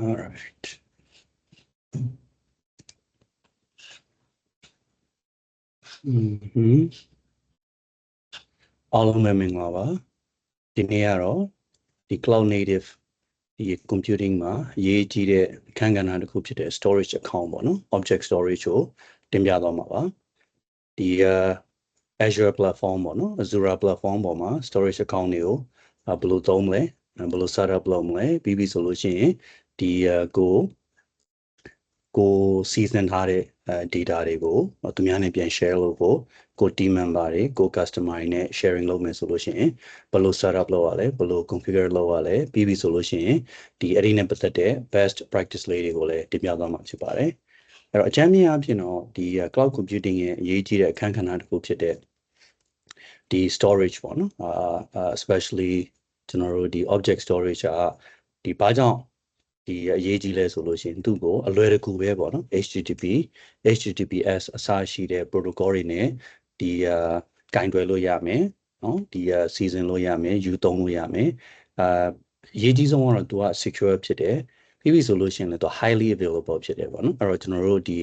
All right. All of them in lava. The cloud native computing ma ye jide kangana the computer storage account no object storage o timbyado ma ba. The Azure platform no Azure platform ma storage account ni o blue dome le blue setup le BB solution the go season ထားတဲ့ data တွေကိုသူများနဲ့ပြန် share လုပ်ဖို့ကို team member တွေကို customer တွေနဲ့ sharing လုပ်မယ်ဆိုလို့ရှိရင်ဘယ်လို setup လုပ်ရလဲဘယ်လို configure လုပ်ရလဲပြီးပြီဆိုလို့ရှိရင်ဒီအဲ့ဒီနဲ့ပတ်သက်တဲ့ best practice လေးတွေကိုလည်းတင်ပြသွားမှာဖြစ်ပါတယ်အဲ့တော့အကြမ်းမြင်အဖြစ်တော့ဒီ cloud computing ရဲ့အရေးကြီးတဲ့အခန်းကဏ္ဍတစ်ခုဖြစ်တဲ့ဒီ storage ပေါ့နော်especially ကျွန်တော်တို့ဒီ object storage ကဒီဘာကြောင့်ဒီအရေးကြီးလဲဆိုလို့ရှိရင်သူ့ကိုအလွယ်တကူပဲပေါ့နော် HTTPS အစရှိတဲ့ protocol တွေနဲ့ဒီကင်တွယ်လို့ရမယ်နော်ဒီ season လို့ရမယ်ယူသုံးလို့ရမယ်အရေးကြီးဆုံးကတော့သူက secure ဖြစ်တယ်ပြီးပြီဆိုလို့ရှိရင်လည်းသူ highly available ဖြစ်တယ်ပေါ့နော်အဲ့တော့ကျွန်တော်တို့ဒီ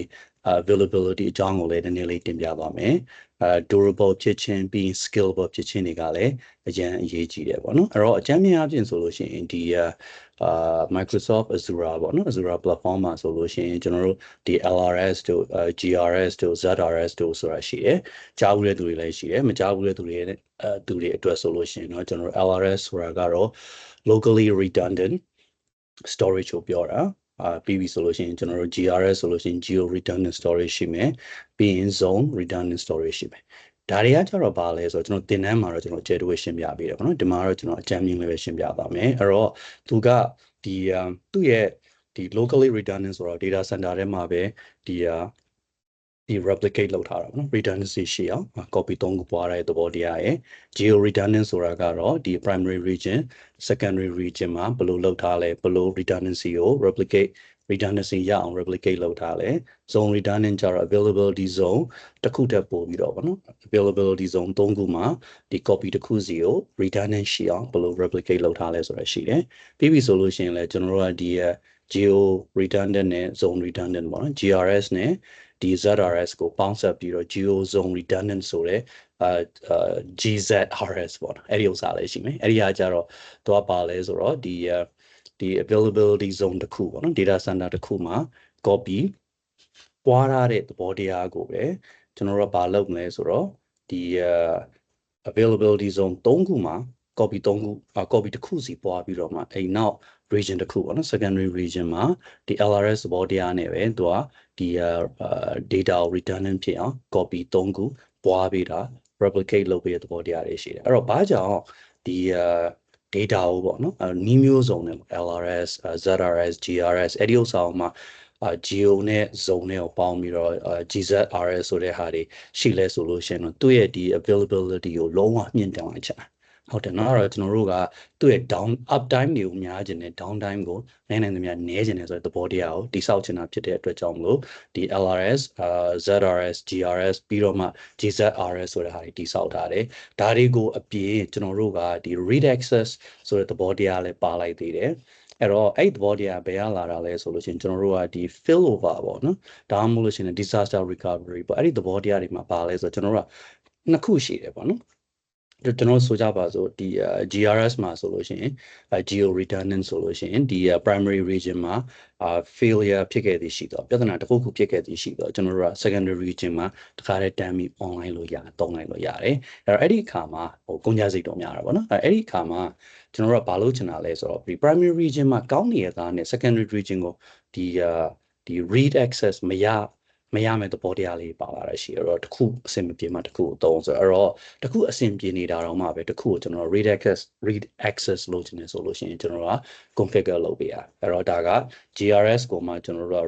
availability အကြောင်းကိုလည်းနည်းနည်းလေးတင်ပြသွားမယ်durable ဖြစ်ခြင်းပြီး scalable ဖြစ်ခြင်းတွေကလည်းအရင်အရေးကြီးတယ်ပေါ့နော်အဲ့တော့အကြမ်းမြင်အပြင်ဆိုလို့ရှိရင်ဒီ Microsoft Azure ပေါ့နော် Azure platform မှာဆိုလို့ရှိရင်ကျွန်တော်တို့ဒီ LRS တို့ GRS တို့ ZRS တို့ဆိုတာရှိတယ်ကြားဘူးတဲ့သူတွေလည်းရှိတယ်မကြားဘူးတဲ့သူတွေအတွက်ဆိုလို့ရှိရင်เนาะကျွန်တော်တို့ LRS ဆိုတာကတော့ locally redundant storage ကိုပြောတာပြီးပြီဆိုလို့ရှိရင်ကျွန်တော်တို့ GRS ဆိုလို့ရှိရင် geo redundant storage ရှိမယ်ပြီးရင် zone redundant storage ရှိမယ်ဒါတွေကကျတော့ဘာလဲဆိုတော့ကျွန်တော်သင်တန်းမှာတော့ကျွန်တော် JDW ရှင်းပြပေးတယ်ပေါ့နော်ဒီမှာတော့ကျွန်တော်အကြမ်းမြင်လေးပဲရှင်းပြပါမယ်အဲ့တော့သူကဒီသူ့ရဲ့ဒီ locally redundant ဆိုတော့ data center ထဲမှာပဲဒီ replicate လုပ်ထားတာပေါ့နော် redundancy ရှိအောင် copy 3ခုပွားတဲ့သဘောတရားရယ် geo redundant ဆိုတာကတော့ဒီ primary region secondary region မှာဘယ်လိုလုပ်ထားလဲဘယ်လို redundancy ကို redundancy ရအောင် replicate လုပ်ထားလဲ zone redundant ကျတော့ availability zone တစ်ခုတက်ပို့ပြီးတော့ပေါ့နော် availability zone 3ခုမှာဒီ copy တစ်ခုစီကို redundant ရှိအောင်ဘယ်လို replicate လုပ်ထားလဲဆိုတာရှိတယ်ပြီးပြီဆိုလို့ရှိရင်လည်းကျွန်တော်တို့ကဒီ geo redundant နဲ့ zone redundant ပေါ့နော် GRS နဲ့ဒီ ZRS ကိုပေါင်းစပ်ပြီးတော့ geo zone redundant ဆိုတဲ့GZRS ပေါ့နော်အဲ့ဒီဥစ္စာလေးရှိမယ်အဲ့ဒီကကြတော့သူကပါလဲဆိုတော့ဒီ availability zone တစ်ခုပေါ့နော် data center တစ်ခုမှာ copy ပွားထားတဲ့သဘောတရားကိုပဲကျွန်တော်တို့ကဘာလုပ်မလဲဆိုတော့ဒီ availability zone 3ခုမှာ copy 3ခုcopy တစ်ခုစီပွားပြီးတော့မှအဲ့နောက် region တစ်ခုပေါ့နော် secondary region မှာဒီ LRS သဘောတရားနဲ့ပဲသူကဒီ data redundant ဖြစ်အောင် copy 3ခုပွားပေးတာ replicate လုပ်ပေးတဲ့သဘောတရားတွေရှိတယ်အဲ့တော့ဘာကြောင့်ဒီ data ကိုပေါ့နော်နီးမျိုးစုံနဲ့ LRS ZRS GRS အဲ့ဒီဥစ္စာမှာgeo နဲ့ zone နဲ့ကိုပေါင်းပြီးတော့ GZRS ဆိုတဲ့ဟာတွေရှိလဲဆိုလို့ရှိရင်တော့သူ့ရဲ့ဒီ availability ကိုလုံးဝမြင့်တင်လိုက်ချင်ဟုတ်တယ်နော်အဲ့တော့ကျွန်တော်တို့ကသူ့ရဲ့ down up time တွေကိုများခြင်းနဲ့ down time ကိုနိုင်နိုင်သမျှနည်းခြင်းနဲ့ဆိုတဲ့သဘောတရားကိုတိဆောက်ချင်တာဖြစ်တဲ့အတွက်ကြောင့်မလို့ဒီ LRS ZRS GRS ပြီးတော့မှ GZRS ဆိုတဲ့ဟာတွေတိဆောက်ထားတယ်ဒါတွေကိုအပြင်ကျွန်တော်တို့ကဒီ read access ဆိုတဲ့သဘောတရားလည်းပါလိုက်သေးတယ်အဲ့တော့အဲ့သဘောတရားဘယ်ရလာတာလဲဆိုလို့ရှိရင်ကျွန်တော်တို့ကဒီ fail over ပေါ့နော်ဒါမှမဟုတ်လို့ရှိရင် disaster recovery ပေါ့အဲ့ဒီသဘောတရားတွေမှာပါလဲဆိုတော့ကျွန်တော်တို့ကနှစ်ခုရှိတယ်ပေါ့နော်ကျွန်တော်ဆိုကြပါစို့ဒီ GRS မှာဆိုလို့ရှိရင် geo redundant ဆိုလို့ရှိရင်ဒီ primary region မှာfailure ဖြစ်ခဲ့သည်ရှိတော့ပြဿနာတစ်ခုခုဖြစ်ခဲ့သည်ရှိတော့ကျွန်တော်တို့က secondary region မှာတခါတည်းတန်းပြီး online လို့သုံးလိုက်လို့ရတယ်အဲ့ဒီအခါမှာကုန်ကြစိတ်တော့များတာပေါ့နော်အဲ့ဒီအခါမှာကျွန်တော်တို့ကဘာလုပ်ချင်တာလဲဆိုတော့ဒီ primary region မှာကောင်းနေတဲ့သားနဲ့ secondary region ကိုဒီ read access မရမယ့်သဘောတရားလေးပါလာတာရှိရတော့တစ်ခုအဆင်မပြေမှတစ်ခုကိုသုံးဆိုတော့တစ်ခုအဆင်ပြေနေတာတော့မှပဲတစ်ခုကိုကျွန်တော် read access လုပ်ချင်တယ်ဆိုလို့ရှိရင်ကျွန်တော်က configure လုပ်ပေးရအဲ့တော့ဒါက GRS ကိုမှကျွန်တော်တို့က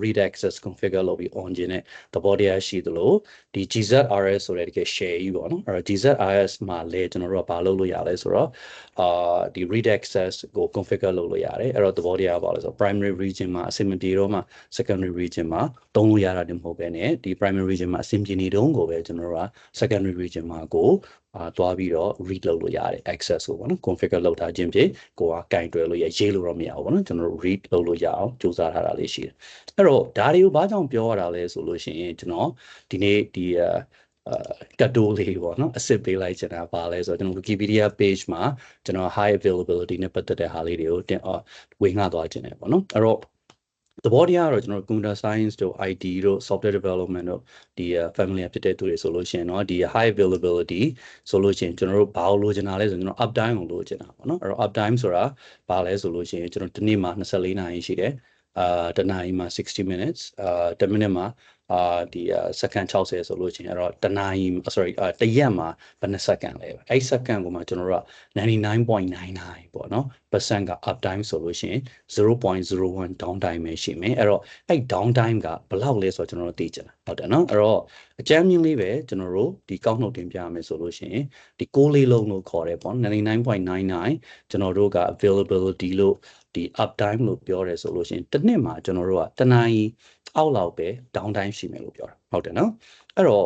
read access configure လုပ်ပြီး on ခြင်းနဲ့သဘောတရားရှိသလိုဒီ GZRS ဆိုတဲ့တကယ် share ကြီးပေါ့နော်အဲ့တော့ GZRS မှာလည်းကျွန်တော်တို့ကဘာလုပ်လို့ရလဲဆိုတော့ဒီ read access ကို configure လုပ်လို့ရတယ်အဲ့တော့သဘောတရားပါလဲဆိုတော့ primary region မှာအဆင်မပြေတော့မှ secondary region မှာသုံးလို့ရ ရတာတင်မဟုတ်ပဲねဒီ primary region မှာအဆင်ပြေနေတုန်းကိုပဲကျွန်တော်တို့က secondary region မှာကိုသွားပြီးတော့ read လုပ်လို့ရတယ် access ကိုပေါ့နော် configure လုပ်ထားခြင်းဖြင့်ကိုကကင်တွယ်လို့ရေးလို့တော့မရဘူးပေါ့နော်ကျွန်တော်တို့ read လုပ်လို့ရအောင်စူးစမ်းထားတာလေးရှိတယ်အဲ့တော့ဒါတွေကိုဘာကြောင့်ပြောရတာလဲဆိုလို့ရှိရင်ကျွန်တော်ဒီနေ့ဒီကတ်တိုးလေးပေါ့နော်အစစ်ပေးလိုက်ချင်တာပါလဲဆိုတော့ကျွန်တော် Wikipedia page မှာကျွန်တော် high availability နဲ့ပတ်သက်တဲ့ဟာလေးတွေကိုဝေငှသွားခြင်းတယ်ပေါ့နော်အဲ့တော့သဘောတရားကတော့ကျွန်တော် computer science တို့ IT တို့ software development တို့ဒီ family ဖြစ်တဲ့သူတွေဆိုလို့ရှိရင်เนาะဒီ high availability ဆိုလို့ရှိရင်ကျွန်တော်တို့ဘာလို့လိုချင်တာလဲဆိုကျွန်တော် uptime ကိုလိုချင်တာပေါ့နော်အဲ့တော့ uptime ဆိုတာဘာလဲဆိုလို့ရှိရင်ကျွန်တော်ဒီနေ့မှာ24နာရီရှိတယ်တနာရီမှာ60 minutes 10 minute မှာဒီsecond 60ဆိုလို့ရှိရင်အဲ့တော့တနာရီ sorry တရက်မှာဘယ်နှစက္ကန့်လဲအဲ့ second ကိုမှကျွန်တော်တို့က 99.99 ပေါ့နော် percent က up time ဆိုလို့ရှိရင် 0.01 down time ပဲရှိမယ်အဲ့တော့အဲ့ down time ကဘယ်လောက်လဲဆိုတော့ကျွန်တော်တို့သိချင်တာဟုတ်တယ်နော်အဲ့တော့အကြမ်းမြင့်လေးပဲကျွန်တော်တို့ဒီကောက်နှုတ်တင်ပြရမယ်ဆိုလို့ရှိရင်ဒီ6လေးလုံးလို့ခေါ်တယ်ပေါ့ 99.99 ကျွန်တော်တို့က availability လို့ဒီ up time လို့ပြောရဲဆိုလို့ရှိရင်တစ်နှစ်မှာကျွန်တော်တို့ကတနာရီအောက်လောက်ပဲ down time ရှိမယ်လို့ပြောတာဟုတ်တယ်နော်အဲ့တော့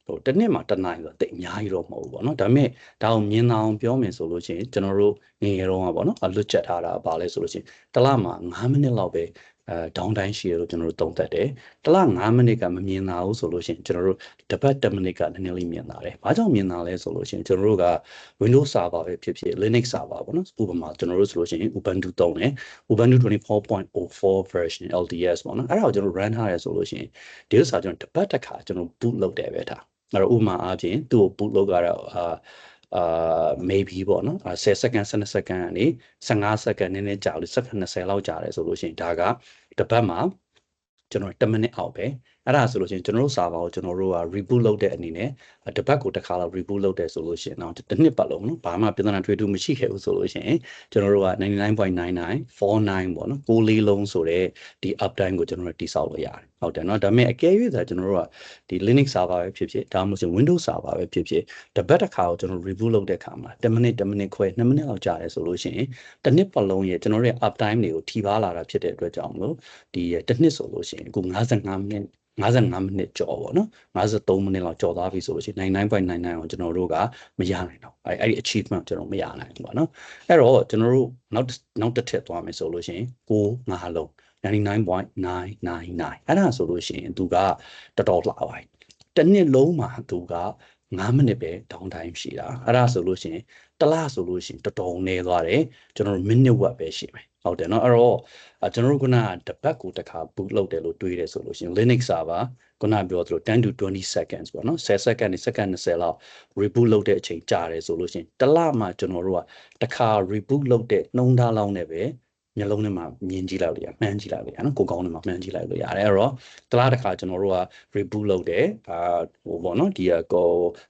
ဟိုတစ်နှစ်မှာတနာရီဆိုတိတ်အများကြီးတော့မဟုတ်ဘူးပေါ့နော်ဒါပေမဲ့ဒါကိုမြင်အောင်ပြောမယ်ဆိုလို့ရှိရင်ကျွန်တော်တို့ငယ်ငယ်တုန်းကပေါ့နော်လွတ်ချက်ထားတာပါလဲဆိုလို့ရှိရင်တစ်လမှာ9မိနစ်လောက်ပဲdown time ရှိရလို့ကျွန်တော်တို့သုံးသပ်တယ်တစ်လ9မိနစ်ကမမြင်တာဘူးဆိုလို့ရှိရင်ကျွန်တော်တို့တစ်ပတ်10မိနစ်ကနည်းနည်းလေးမြင်တာတယ်ဘာကြောင့်မြင်တာလဲဆိုလို့ရှိရင်ကျွန်တော်တို့က Windows server ပဲဖြစ်ဖြစ် Linux server ပေါ့နော်ဥပမာကျွန်တော်တို့ဆိုလို့ရှိရင် Ubuntu သုံးတယ် Ubuntu 24.04 version LTS ပေါ့နော်အဲ့ဒါကိုကျွန်တော် run ထားရဲဆိုလို့ရှိရင်ဒီဥစ္စာကျွန်တော်တစ်ပတ်တစ်ခါကျွန်တော် boot လုပ်တယ်ပဲဒါအဲ့တော့ဥပမာအားဖြင့်သူ့ကို boot လုပ်ကြတော့maybe ပေါ့နော်10 second 12 second ကနေ15 second နည်းနည်းကြာလို့ second 20လောက်ကြာတယ်ဆိုလို့ရှိရင်ဒါကတစ်ပတ်မှာကျွန်တော်10မိနစ်အောက်ပဲအဲ့ဒါဆိုလို့ရှိရင်ကျွန်တော်တို့ server ကိုကျွန်တော်တို့က reboot လုပ်တဲ့အနေနဲ့တစ်ပတ်ကိုတစ်ခါလောက် reboot လုပ်တယ်ဆိုလို့ရှိရင်တော့တစ်နှစ်ပတ်လုံးနော်ဘာမှပြဿနာထွေးထူးမရှိခဲ့ဘူးဆိုလို့ရှိရင်ကျွန်တော်တို့က 99.9949 ပေါ့နော်6လေးလုံးဆိုတဲ့ဒီ uptime ကိုကျွန်တော်တို့တိစောက်လို့ရတယ်ဟုတ်တယ်နော်ဒါပေမဲ့အကယ်၍သာကျွန်တော်တို့ကဒီ Linux server ပဲဖြစ်ဖြစ်ဒါမှမဟုတ် Windows server ပဲဖြစ်ဖြစ်တစ်ပတ်တစ်ခါကိုကျွန်တော် reboot လုပ်တဲ့အခါမှာ10မိနစ်ခွဲ2မိနစ်လောက်ကြာတယ်ဆိုလို့ရှိရင်တစ်နှစ်ပတ်လုံးရဲ့ကျွန်တော်တို့ရဲ့ uptime တွေကိုထိပါလာတာဖြစ်တဲ့အတွက်ကြောင့်မလို့ဒီတစ်နှစ်ဆိုလို့ရှိရင်အခု55မိနစ်55မိနစ်ကျော်ပေါ့နော်53မိနစ်လောက်ကျော်သွားပြီဆိုလို့ရှိရင် 99.99 ကိုကျွန်တော်တို့ကမရနိုင်တော့အဲ့ဒီ achievement ကျွန်တော်မရနိုင်ဘူးပေါ့နော်အဲ့တော့ကျွန်တော်တို့နောက်တစ်ထပ်သွားမယ်ဆိုလို့ရှိရင်9လုံး99.999 အဲ့ဒါဆိုလို့ရှိရင်သူကတော်တော်လှပါပြီတစ်နှစ်လုံးမှာသူက9မိနစ်ပဲ down time ရှိတာအဲ့ဒါဆိုလို့ရှိရင်တစ်လဆိုလို့ရှိရင်တော်တော်နည်းသွားတယ်ကျွန်တော်တို့ minute watt ပဲရှိမယ်ဟုတ်တယ်เนาะအဲ့တော့ကျွန်တော်တို့ခုနကတစ်ပတ်ကိုတစ်ခါ boot လုပ်တယ်လို့တွေးတယ်ဆိုလို့ရှိရင် Linux server ခုနပြောသလို10 to 20 seconds ပေါ့နော်10 second နဲ့ second 20လောက် reboot လုပ်တဲ့အချိန်ကြာတယ်ဆိုလို့ရှိရင်တစ်လမှာကျွန်တော်တို့ကတစ်ခါ reboot လုပ်တဲ့နှုံးသားလောက်နဲ့ပဲမျက်လုံးထဲမှာမြင်ကြည့်လိုက်လို့ရမှန်းကြည့်လိုက်လို့ရနော်ကိုယ်ကောင်းထဲမှာမှန်းကြည့်လိုက်လို့ရတယ်အဲ့တော့တစ်လားတစ်ခါကျွန်တော်တို့က reboot လုပ်တယ်ဟိုပေါ့နော်ဒီကွ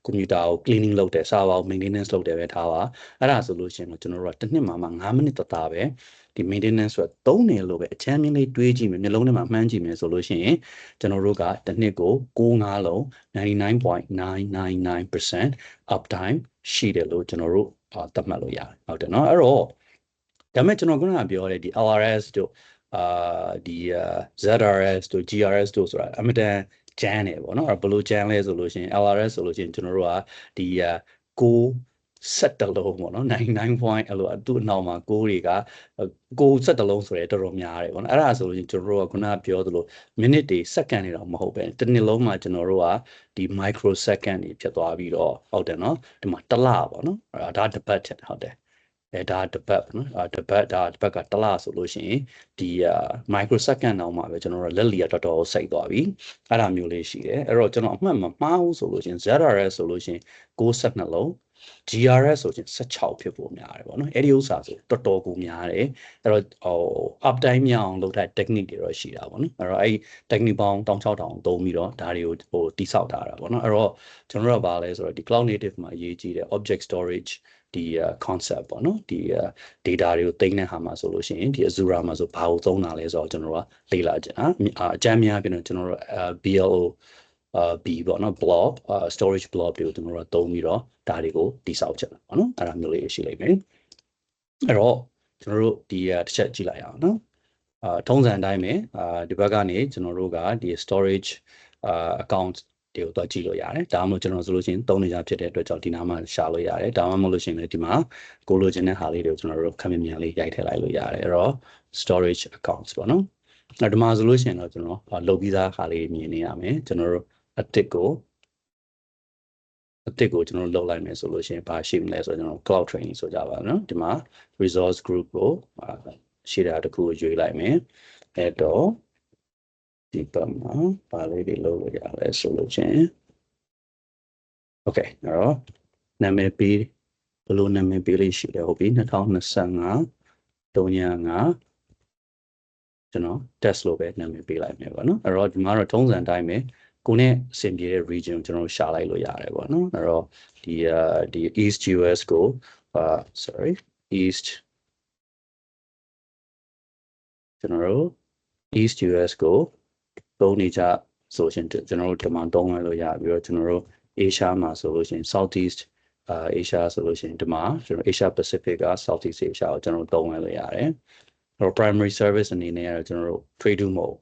န်ပျူတာကို cleaning လုပ်တယ် server ကို maintenance လုပ်တယ်ပဲထားပါအဲ့ဒါဆိုလို့ရှိရင်ကျွန်တော်တို့ကတစ်နှစ်မှာ9မိနစ်တသားပဲဒီ maintenance ဆိုတော့3နယ်လို့ပဲအချမ်းမြင့်လေးတွေးကြည့်မယ်မျက်လုံးထဲမှာမှန်းကြည့်မယ်ဆိုလို့ရှိရင်ကျွန်တော်တို့ကတစ်နှစ်ကို9လုံး 99.999% uptime ရှိတယ်လို့ကျွန်တော်တို့သတ်မှတ်လို့ရတယ်ဟုတ်တယ်เนาะအဲ့တော့ဒါပေမဲ့ကျွန်တော်ခုနကပြောတဲ့ဒီ LRS တို့ဒီ ZRS တို့ GRS တို့ဆိုတာအမတန်ကျန်းတယ်ပေါ့နော်အဲ့ဘယ်လိုကျန်းလဲဆိုလို့ရှိရင် LRS ဆိုလို့ရှိရင်ကျွန်တော်တို့ကဒီ7လုံးပေါ့နော်99 point အဲ့လိုသူ့အနောက်မှာ6တွေက7လုံးဆိုရဲတော်တော်များတယ်ပေါ့နော်အဲ့ဒါဆိုလို့ကျွန်တော်တို့ကခုနကပြောသလိုမိနစ်တွေစက္ကန့်တွေတော့မဟုတ်ပဲတစ်နှစ်လုံးမှာကျွန်တော်တို့ကဒီ microsecond တွေဖြစ်သွားပြီးတော့ဟုတ်တယ်နော်ဒီမှာတစ်လပေါ့နော်အဲ့ဒါတစ်ပတ်ဖြစ်ဟုတ်တယ်ဒါတစ်ပတ်ပေါ့နော်တစ်ပတ်ကတစ်လဆိုလို့ရှိရင်ဒီ microsecond တောင်မှပဲကျွန်တော်တို့လက်လီကတော်တော်စိတ်သွားပြီအဲ့ဒါမျိုးလေးရှိတယ်အဲ့တော့ကျွန်တော်အမှတ်မမှားဘူးဆိုလို့ရှိရင် ZRS ဆိုလို့ရှိရင်62လုံး GRS ဆိုရင်16ဖြစ်ဖို့များတယ်ပေါ့နော်အဲ့ဒီဥစ္စာဆိုတော်တော်ကိုများတယ်အဲ့တော့up time မြအောင်လုပ်တဲ့ technique တွေတော့ရှိတာပေါ့နော်အဲ့တော့အဲ့ technique ပေါင်း16000သုံးပြီးတော့ဒါတွေကိုတိစောက်ထားတာပေါ့နော်အဲ့တော့ကျွန်တော်တို့ကဘာလဲဆိုတော့ဒီ cloud native မှာအရေးကြီးတဲ့ object storage ဒီ concept ပေါ့နော်ဒီ data တွေကိုသိမ်းတဲ့ဟာမှာဆိုလို့ရှိရင်ဒီ Azure မှာဆိုဘာကိုသုံးတာလဲဆိုတော့ကျွန်တော်တို့ကလေ့လာကြတာအကြမ်းများပြင်တော့ကျွန်တော်တို့ BLO B ပေါ့နော် blob storage blob တွေကိုကျွန်တော်တို့သုံးပြီးတော့ဒါတွေကိုတိစောက်ကြတယ်ပေါ့နော်အဲ့ဒါမျိုးလေးရှိလိမ့်မယ်အဲ့တော့ကျွန်တော်တို့ဒီတစ်ချက်ကြည့်လိုက်အောင်နော် ထုံးစံအတိုင်းပဲဒီဘက်ကနေကျွန်တော်တို့ကဒီ storage account တွေကိုတော့ကြည့်လို့ရတယ်ဒါမှမဟုတ်ကျွန်တော်ဆိုလို့ရှိရင်သုံးနေကြဖြစ်တဲ့အတွက်ကြောင့်ဒီနားမှာရှာလို့ရတယ်ဒါမှမဟုတ်လို့ရှိရင်လည်းဒီမှာကိုလိုချင်တဲ့ဟာလေးတွေကိုကျွန်တော်တို့ခက်မြန်မြန်လေးရိုက်ထည့်လိုက်လို့ရတယ်အဲ့တော့ storage accounts ပေါ့နော်အဲ့ဒီမှာဆိုလို့ရှိရင်တော့ကျွန်တော်လုပ်ပြီးသားဟာလေးမြင်နေရမယ်ကျွန်တော်တို့အတစ်ကိုကျွန်တော်လုပ်လိုက်မယ်ဆိုလို့ရှိရင်ဘာရှိမလဲဆိုတော့ကျွန်တော် cloud training ဆိုကြပါနော်ဒီမှာ resource group ကိုရှိတာတစ်ခုကိုရွေးလိုက်မယ်အဲ့တော့ဒီပတ်မှာဘာလေးတွေလုပ်လို့ရလဲဆိုလို့ချင်း okay အဲ့တော့နာမည်ပေးဘယ်လိုနာမည်ပေးလေးရှိလဲဟုတ်ပြီ2025 305ကျွန်တော် test လို့ပဲနာမည်ပေးလိုက်မယ်ပေါ့နော်အဲ့တော့ဒီမှာတော့ထုံးစံအတိုင်းပဲကိုနဲ့အဆင်ပြေတဲ့ region ကိုကျွန်တော်ရှာလိုက်လို့ရတယ်ပေါ့နော်အဲ့တော့ဒီ East US ကိုsorry East ကျွန်တော်တို့ East US ကိုသုံးနေကြဆိုရှင်ကျွန်တော်တို့ဒီမှာသုံးလို့ရပြီးတော့ကျွန်တော်တို့ Asia မှာဆိုလို့ရှိရင် Southeast Asia ဆိုလို့ရှိရင်ဒီမှာကျွန်တော် Asia Pacific က Southeast Asia ကိုကျွန်တော်သုံးလို့ရတယ်အဲ့တော့ primary service အနေနဲ့ကတော့ကျွန်တော်တို့ Trade Mode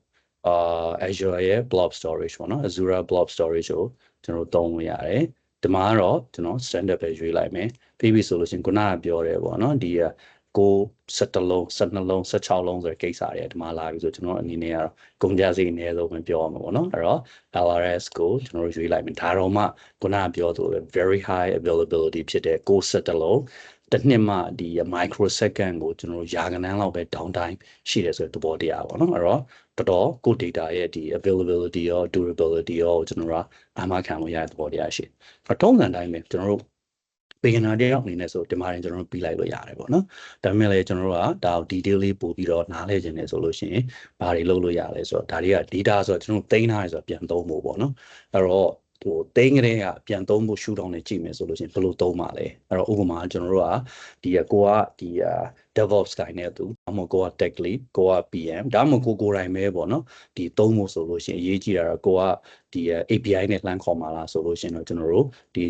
Azure ရဲ့ blob storage ပေါ့နော် Azure blob storage ကိုကျွန်တော်သုံးလို့ရတယ်ဒီမှာတော့ကျွန်တော် standard ပဲရွေးလိုက်မယ်ပြီးပြီဆိုလို့ရှိရင်ခုနကပြောတယ်ပေါ့နော်ဒီကို17လုံး12လုံး16လုံးဆိုတဲ့ကိစ္စတွေဒီမှာလာပြီဆိုကျွန်တော်အနေနဲ့ကတော့ကုန်ကြစည်အနည်းဆုံးပဲပြောရမှာပေါ့နော်အဲ့တော့ LRS ကိုကျွန်တော်ရွေးလိုက်မယ်ဒါတော့မှခုနကပြောသလို very high availability ဖြစ်တဲ့ကို17လုံးတစ်နှစ်မှဒီ microsecond ကိုကျွန်တော်ရာခိုင်နှန်းလောက်ပဲ downtime ရှိတယ်ဆိုတဲ့သဘောတရားပေါ့နော်အဲ့တော့တော်တော်ကို data ရဲ့ဒီ availability ရော durability ရောကျွန်တော်တို့အာမခံလို့ရတဲ့သဘောတရားရှိတယ်ထုံးစံတိုင်းပဲကျွန်တော်တို့beginner တယောက်အနေနဲ့ဆိုဒီမှာရင်ကျွန်တော်တို့ပြီးလိုက်လို့ရတယ်ပေါ့နော်ဒါပေမဲ့လည်းကျွန်တော်တို့ကဒါကို detail လေးပို့ပြီးတော့နားလည်ခြင်းနဲ့ဆိုလို့ရှိရင်ဘာတွေလုပ်လို့ရလဲဆိုတော့ဒါတွေက data ဆိုတော့ကျွန်တော်တို့သိမ်းထားရဆိုတော့ပြန်သုံးဖို့ပေါ့နော်အဲ့တော့သိမ်းကလေးကပြန်သုံးဖို့ရှုထောင့်နဲ့ကြည့်မယ်ဆိုလို့ရှိရင်ဘယ်လိုသုံးပါလဲအဲ့တော့ဥပမာကျွန်တော်တို့ကကိုကDevOps guy နဲ့သူဒါမှမဟုတ်ကိုက Tech Lead ကိုက PM ဒါမှမဟုတ်ကိုယ်တိုင်ပဲပေါ့နော်ဒီသုံးဖို့ဆိုလို့ရှိရင်အရေးကြီးတာတော့ကိုကAPI နဲ့လှမ်းခေါ်มาလားဆိုလို့ရှိရင်တော့ကျွန်တော်တို့ဒီ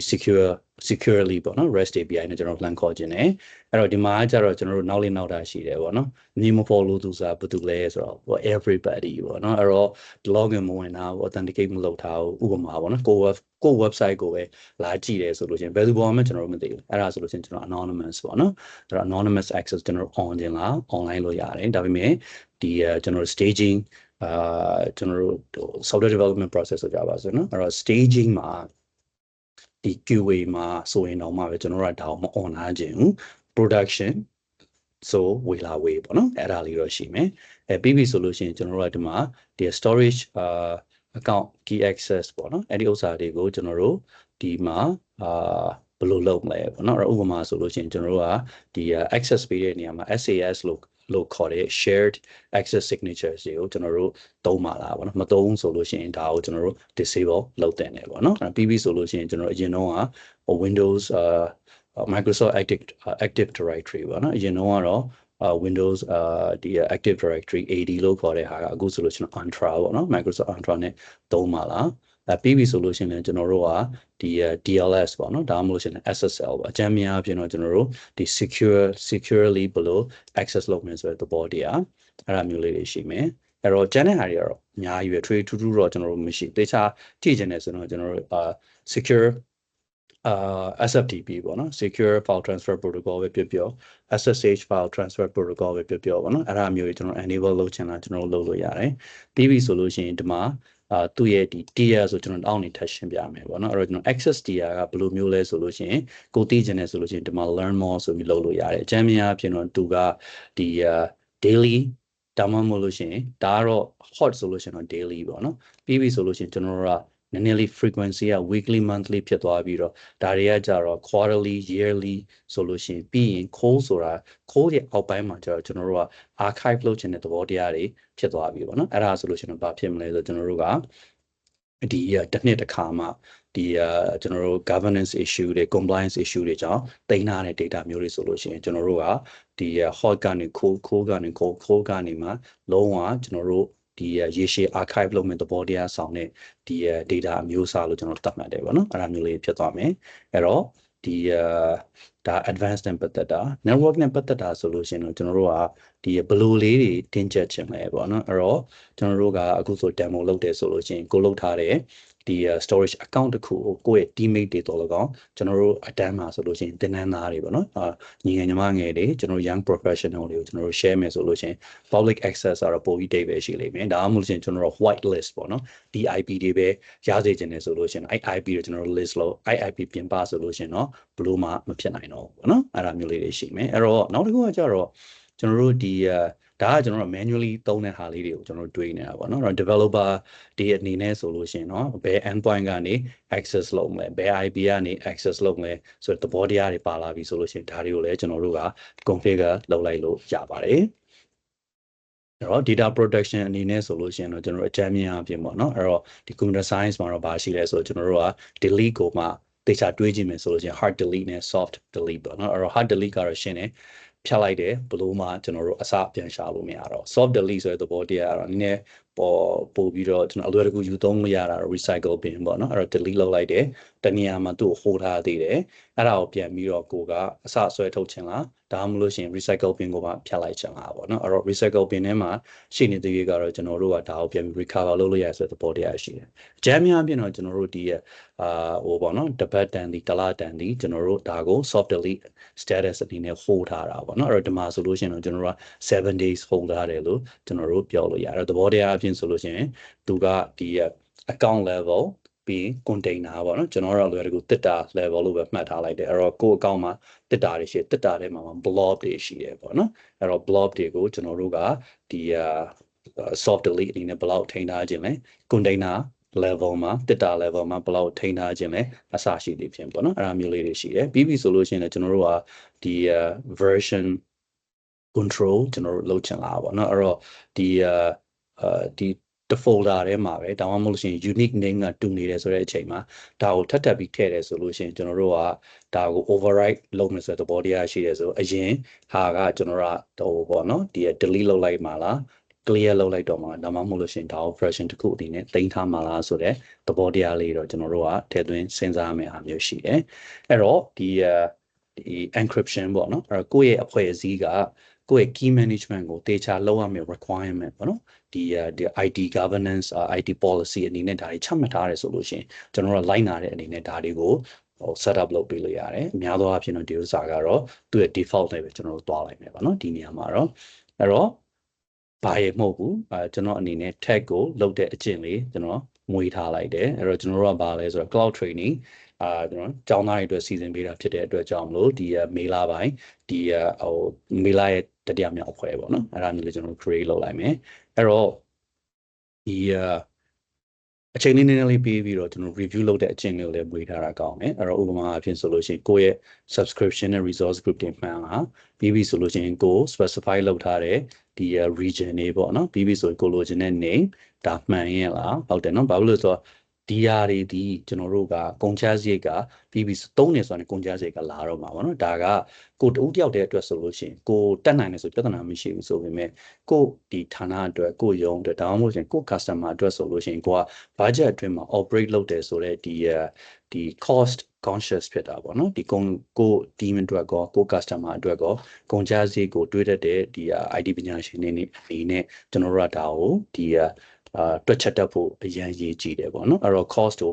securely ပေါ့နော် REST API နဲ့ကျွန်တော်လှမ်းခေါ်ခြင်းတယ်အဲ့တော့ဒီမှာကျတော့ကျွန်တော်တို့နောက်တာရှိတယ်ပေါ့နော်ညီမ follow သူဆိုတာဘာတူလဲဆိုတော့ everybody ပေါ့နော်အဲ့တော့ login မဝင်တာ authenticate မလုပ်ထားဘူးဥပမာပေါ့နော်ကို website ကိုပဲလာကြည့်တယ်ဆိုလို့ရှိရင်ဘယ်သူပေါ်မှကျွန်တော်တို့မသိဘူးအဲ့ဒါဆိုလို့ရှိရင်ကျွန်တော် anonymous ပေါ့နော်အဲ့တော့ anonymous access ကျွန်တော် on ခြင်းလား online လို့ရတယ်ဒါပေမဲ့ဒီကျွန်တော် staging ကျွန်တော်တို့ software development process ဆိုကြပါစို့နော်အဲ့တော့ staging မှာဒီ QA မှာဆိုရင်တော့မှပဲကျွန်တော်တို့ကဒါအောင်မ on ထားခြင်းဘူး production ဆိုဝေလာဝေးပေါ့နော်အဲ့ဒါလေးတော့ရှိမယ်ပြီးပြီဆိုလို့ရှိရင်ကျွန်တော်တို့ကဒီမှာဒီ storage account key access ပေါ့နော်အဲ့ဒီဥစ္စာတွေကိုကျွန်တော်တို့ဒီမှာဘယ်လိုလုပ်မလဲပေါ့နော်ဥပမာဆိုလို့ရှိရင်ကျွန်တော်တို့ကဒီ access ပေးတဲ့နေရာမှာ SAS လို့ခေါ်တဲ့ shared access signatures တွေကိုကျွန်တော်တို့သုံးပါလားပေါ့နော်မသုံးဆိုလို့ရှိရင်ဒါကိုကျွန်တော်တို့ disable လုပ်တင်တယ်ပေါ့နော်ပြီးပြီဆိုလို့ရှိရင်ကျွန်တော်အရင်တော့က Windows Microsoft Active Directory ပေါ့နော်အရင်တော့ကတော့Windows ဒီ Active Directory AD လို့ခေါ်တဲ့ဟာကအခုဆိုလို့ရှိရင် Entra ပေါ့နော် Microsoft Entra နဲ့သုံးပါလားပြီးပြီဆိုလို့ရှိရင်ကျွန်တော်တို့ကဒီ DLS ပေါ့နော်ဒါမှမဟုတ်လို့ရှိရင် SSL ပေါ့အကြမ်းများအဖြစ်တော့ကျွန်တော်တို့ဒီ securely ဘယ်လို access လုပ်မယ်ဆိုတဲ့သဘောတရားအဲ့ဒါမျိုးလေးတွေရှိမယ်အဲ့တော့ကျန်တဲ့ဟာတွေကတော့အများကြီးပဲ trade to do တော့ကျွန်တော်တို့မရှိတေချာကြည့်ချင်တယ်ဆိုတော့ကျွန်တော်တို့secure SFTP ပေါ့နော် Secure File Transfer Protocol ပဲပြော SSH File Transfer Protocol ပဲပြောပေါ့နော်အဲ့ဒါမျိုးကြီးကျွန်တော် enable လုပ်ချင်တာကျွန်တော်လုပ်လို့ရတယ်ပြီးပြီဆိုလို့ရှိရင်ဒီမှာသူ့ရဲ့ဒီ tier ဆိုကျွန်တော်အောက်နေထပ်ရှင်းပြမယ်ပေါ့နော်အဲ့တော့ကျွန်တော် access tier ကဘယ်လိုမျိုးလဲဆိုလို့ရှိရင်ကိုသိချင်တယ်ဆိုလို့ရှိရင်ဒီမှာ learn more ဆိုပြီးလုပ်လို့ရတယ်အကြမ်းများအဖြစ်တော့သူကဒီ daily ဒါမှမဟုတ်လို့ရှိရင်ဒါကတော့ hot ဆိုလို့ရှိရင်တော့ daily ပေါ့နော်ပြီးပြီဆိုလို့ရှိရင်ကျွန်တော်တို့ကနည်းနည်းလေး frequency က weekly monthly ဖြစ်သွားပြီးတော့ဒါတွေကကြတော့ quarterly yearly ဆိုလို့ရှိရင်ပြီးရင် code ဆိုတာ code ရဲ့အောက်ပိုင်းမှာကျတော့ကျွန်တော်တို့က archive လုပ်ချင်တဲ့သဘောတရားတွေဖြစ်သွားပြီပေါ့နော်အဲ့ဒါဆိုလို့ရှိရင်ဘာဖြစ်မလဲဆိုတော့ကျွန်တော်တို့ကဒီတစ်နှစ်တစ်ခါမှဒီကျွန်တော်တို့ governance issue တွေ compliance issue တွေကြောင့်တင်ထားတဲ့ data မျိုးတွေဆိုလို့ရှိရင်ကျွန်တော်တို့ကဒီ hot ကနေ cold ကနေ cold ကနေမှလုံးဝကျွန်တော်တို့ဒီရေရှည် archive လုပ်မဲ့သဘောတရားဆောင်တဲ့ဒီ data အမျိုးအစားလို့ကျွန်တော်သတ်မှတ်တယ်ပေါ့နော်အဲ့ဒါမျိုးလေးဖြစ်သွားမယ်အဲ့တော့ ဒါ advanced နဲ့ပတ်သက်တာ network နဲ့ပတ်သက်တာဆိုလို့ရှိရင်တော့ကျွန်တော်တို့ကဒီဘယ်လိုလေးတွေတင်ချက်ချင်လဲပေါ့နော်အဲ့တော့ကျွန်တော်တို့ကအခုဆို demo လုပ်တယ်ဆိုလို့ရှိရင်ကိုလုပ်ထားတဲ့ဒီ storage account တစ်ခုကိုကိုယ့်ရဲ့ teammate တွေတော်လကောင်းကျွန်တော်တို့အတန်းမှာဆိုလို့ရှိရင်သင်တန်းသားတွေပေါ့နော်ညီငယ်ညီမငယ်တွေကျွန်တော်တို့ young professional တွေကိုကျွန်တော်တို့ share မယ်ဆိုလို့ရှိရင် public access ကတော့ပိုပြီးတိတ်ပဲရှိလိမ့်မယ်ဒါမှမဟုတ်လို့ရှိရင်ကျွန်တော်တို့ white list ပေါ့နော်ဒီ IP တွေပဲရစေချင်တယ်ဆိုလို့ရှိရင်အဲ့ IP ကိုကျွန်တော်တို့ list လို့အဲ့ IP ပြင်ပဆိုလို့ရှိရင်တော့ဘလို့မှမဖြစ်နိုင်တော့ဘူးပေါ့နော်အဲ့ဒါမျိုးလေးတွေရှိမယ်အဲ့တော့နောက်တစ်ခုကကျတော့ကျွန်တော်တို့ဒီဒါကကျွန်တော်တို့ manually သုံးတဲ့ဟာလေးတွေကိုကျွန်တော်တို့တွေးနေတာပေါ့နော်အဲ့တော့ developer တွေအနေနဲ့ဆိုလို့ရှိရင်เนาะဘယ် endpoint ကနေ access လုပ်မလဲဘယ် IP ကနေ access လုပ်မလဲဆိုတော့သဘောတရားတွေပါလာပြီဆိုလို့ရှိရင်ဒါတွေကိုလည်းကျွန်တော်တို့က configure လုပ်လိုက်လို့ရပါတယ်အဲ့တော့ data protection အနေနဲ့ဆိုလို့ရှိရင်တော့ကျွန်တော်တို့အကြမ်းမြင်အပြင်ပေါ့နော်အဲ့တော့ဒီ computer science မှာတော့ဘာရှိလဲဆိုတော့ကျွန်တော်တို့က delete ကိုမှတေချာတွေးကြည့်မယ်ဆိုလို့ရှိရင် hard delete နဲ့ soft delete ပေါ့နော်အဲ့တော့ hard delete ကတော့ရှင်းတယ်ဖြတ်လိုက်တယ်ဘလို့မှကျွန်တော်တို့အစပြန်ရှာလို့မရတော့ soft delete ဆိုတဲ့သဘောတရားကတော့နည်းနည်းပို့ပြီးတော့ကျွန်တော်အလွယ်တကူယူသုံးလို့ရတာ recycle bin ပေါ့နော်အဲ့တော့ delete လုပ်လိုက်တယ်တနေရာမှာသူ့ကို hold ထားသေးတယ်အဲ့ဒါကိုပြန်ပြီးတော့ကိုကအစဆွဲထုတ်ချင်လားဒါမှမဟုတ်ရှင် recycle bin ကိုပါဖြတ်လိုက်ချင်လားပေါ့နော်အဲ့တော့ recycle bin ထဲမှာရှိနေတဲ့ရေကတော့ကျွန်တော်တို့ကဒါကိုပြန်ပြီး recover လုပ်လို့ရဆိုတဲ့သဘောတရားရှိတယ်အကြမ်းများအပြင်တော့ကျွန်တော်တို့ဒီဟိုပေါ့နော်တပတ်တန်ဒီတလတန်ဒီကျွန်တော်တို့ဒါကို soft delete status အနေနဲ့ hold ထားတာပေါ့နော်အဲ့တော့ဒီမှာဆိုလို့ရှိရင်တော့ကျွန်တော်တို့က7 days hold ထားတယ်လို့ကျွန်တော်တို့ပြောလို့ရတယ်သဘောတရားအပြင်ဆိုလို့ရှိရင်သူကဒီ account level ပြီး container ပေါ့နော်ကျွန်တော်တို့လွယ်တကူတစ်တာ level လို့ပဲမှတ်ထားလိုက်တယ်အဲ့တော့ကိုယ့် account မှာတစ်တာတွေရှိတစ်တာထဲမှာ blob တွေရှိတယ်ပေါ့နော်အဲ့တော့ blob တွေကိုကျွန်တော်တို့ကဒီ soft delete အနေနဲ့ဘယ်လောက်ထိန်းထားခြင်းလဲ container level မှာ data level မှာဘယ်လောက်ထိန်းထားခြင်းလဲအစရှိသေးဖြစ်ပေါ့နော်အဲ့ဒါမျိုးလေးတွေရှိတယ်ပြီးပြီဆိုလို့ရှိရင်လည်းကျွန်တော်တို့ကဒီ version control ကျွန်တော်တို့လုပ်ချင်လာပါတော့အဲ့တော့ဒီ folder ထဲမှာပဲဒါမှမဟုတ်လို့ရှိရင် unique name ကတူနေတယ်ဆိုတဲ့အချိန်မှာဒါကိုထပ်ထပ်ပြီးထည့်တယ်ဆိုလို့ရှိရင်ကျွန်တော်တို့ကဒါကို override လုပ်မယ်ဆိုတဲ့သဘောတရားရှိတယ်ဆိုအရင်ဟာကကျွန်တော်တို့ဟိုပေါ့နော်ဒီ delete လုပ်လိုက်မှာလား clear လုပ်လိုက်တော့မှာဒါမှမဟုတ်လို့ရှိရင်ဒါကို version တစ်ခုအနေနဲ့တင်ထားမှာလားဆိုတဲ့သဘောတရားလေးတော့ကျွန်တော်တို့ကထည့်သွင်းစဉ်းစားရမယ့်အားမျိုးရှိတယ်အဲ့တော့ဒီ encryption ပေါ့နော်အဲ့တော့ကိုယ့်ရဲ့အဖွဲ့အစည်းကကိုယ့်ရဲ့ key management ကိုတေချာလုပ်ရမယ့် requirement ပေါ့နော်ဒီ IT governance IT policy အနေနဲ့ဒါတွေချမှတ်ထားတယ်ဆိုလို့ရှိရင်ကျွန်တော်တို့လိုက်နာတဲ့အနေနဲ့ဒါတွေကိုset up လုပ်ပေးလို့ရတယ်အများသောအားဖြင့်တော့ဒီဥစ္စာကတော့သူ့ရဲ့ default နဲ့ပဲကျွန်တော်တို့သွားလိုက်မယ်ပေါ့နော်ဒီနေရာမှာတော့အဲ့တော့ဘာရမဟုတ်ဘူးကျွန်တော်အနေနဲ့ tag ကိုလုပ်တဲ့အကျင့်လေးကျွန်တော်မွေးထားလိုက်တယ်အဲ့တော့ကျွန်တော်တို့ကဘာလဲဆိုတော့ cloud training ကျွန်တော်ကျောင်းသားတွေအတွက်စီစဉ်ပေးတာဖြစ်တဲ့အတွက်ကြောင့်မလို့ဒီမေလာပိုင်းဒီဟိုမေလာရဲ့တတိယမြောက်အဖွဲ့ပေါ့နော်အဲ့ဒါမျိုးလေးကျွန်တော် create လုပ်လိုက်မယ်အဲ့တော့ဒီအချိန်လေးနည်းနည်းလေးပြီးပြီးတော့ကျွန်တော် review လုပ်တဲ့အချိန်လေးကိုလည်းမွေးထားတာကောင်းတယ်အဲ့တော့ဥပမာအဖြစ်ဆိုလို့ရှိရင်ကိုယ့်ရဲ့ subscription နဲ့ resource group တွေမှန်လားပြီးပြီဆိုလို့ရှိရင်ကို specify လုပ်ထားတဲ့ဒီ region တွေပေါ့နော်ပြီးပြီဆိုရင်ကိုလိုချင်တဲ့ name ဒါမှန်ရဲ့လားဟုတ်တယ်နော်ဘာလို့လဲဆိုတော့ဒီဟာတွေဒီကျွန်တော်တို့ကကုန်ချစရိတ်ကပြီးပြီသုံးနေဆိုရင်ကုန်ချစရိတ်ကလာတော့မှာပေါ့နော်ဒါကကိုတဦးတယောက်တည်းအတွက်ဆိုလို့ရှိရင်ကိုတက်နိုင်တယ်ဆိုပြဿနာမရှိဘူးဆိုပေမဲ့ကိုဒီဌာနအတွက်ကိုရုံးအတွက်ဒါမှမဟုတ်ရင်ကို customer အတွက်ဆိုလို့ရှိရင်ကိုက budget အတွင်းမှာ operate လုပ်တယ်ဆိုတော့ဒီ cost conscious ဖြစ်တာပေါ့နော်ဒီကို team အတွက်ကောကို customer အတွက်ကောကုန်ချစရိတ်ကိုတွေးတတ်တဲ့ဒီ IT ပညာရှင်တွေအနေနဲ့ကျွန်တော်တို့ကဒါကိုဒီတွက်ချက်တတ်ဖို့အရင်ရေးကြည့်တယ်ပေါ့နော်အဲ့တော့ cost ကိ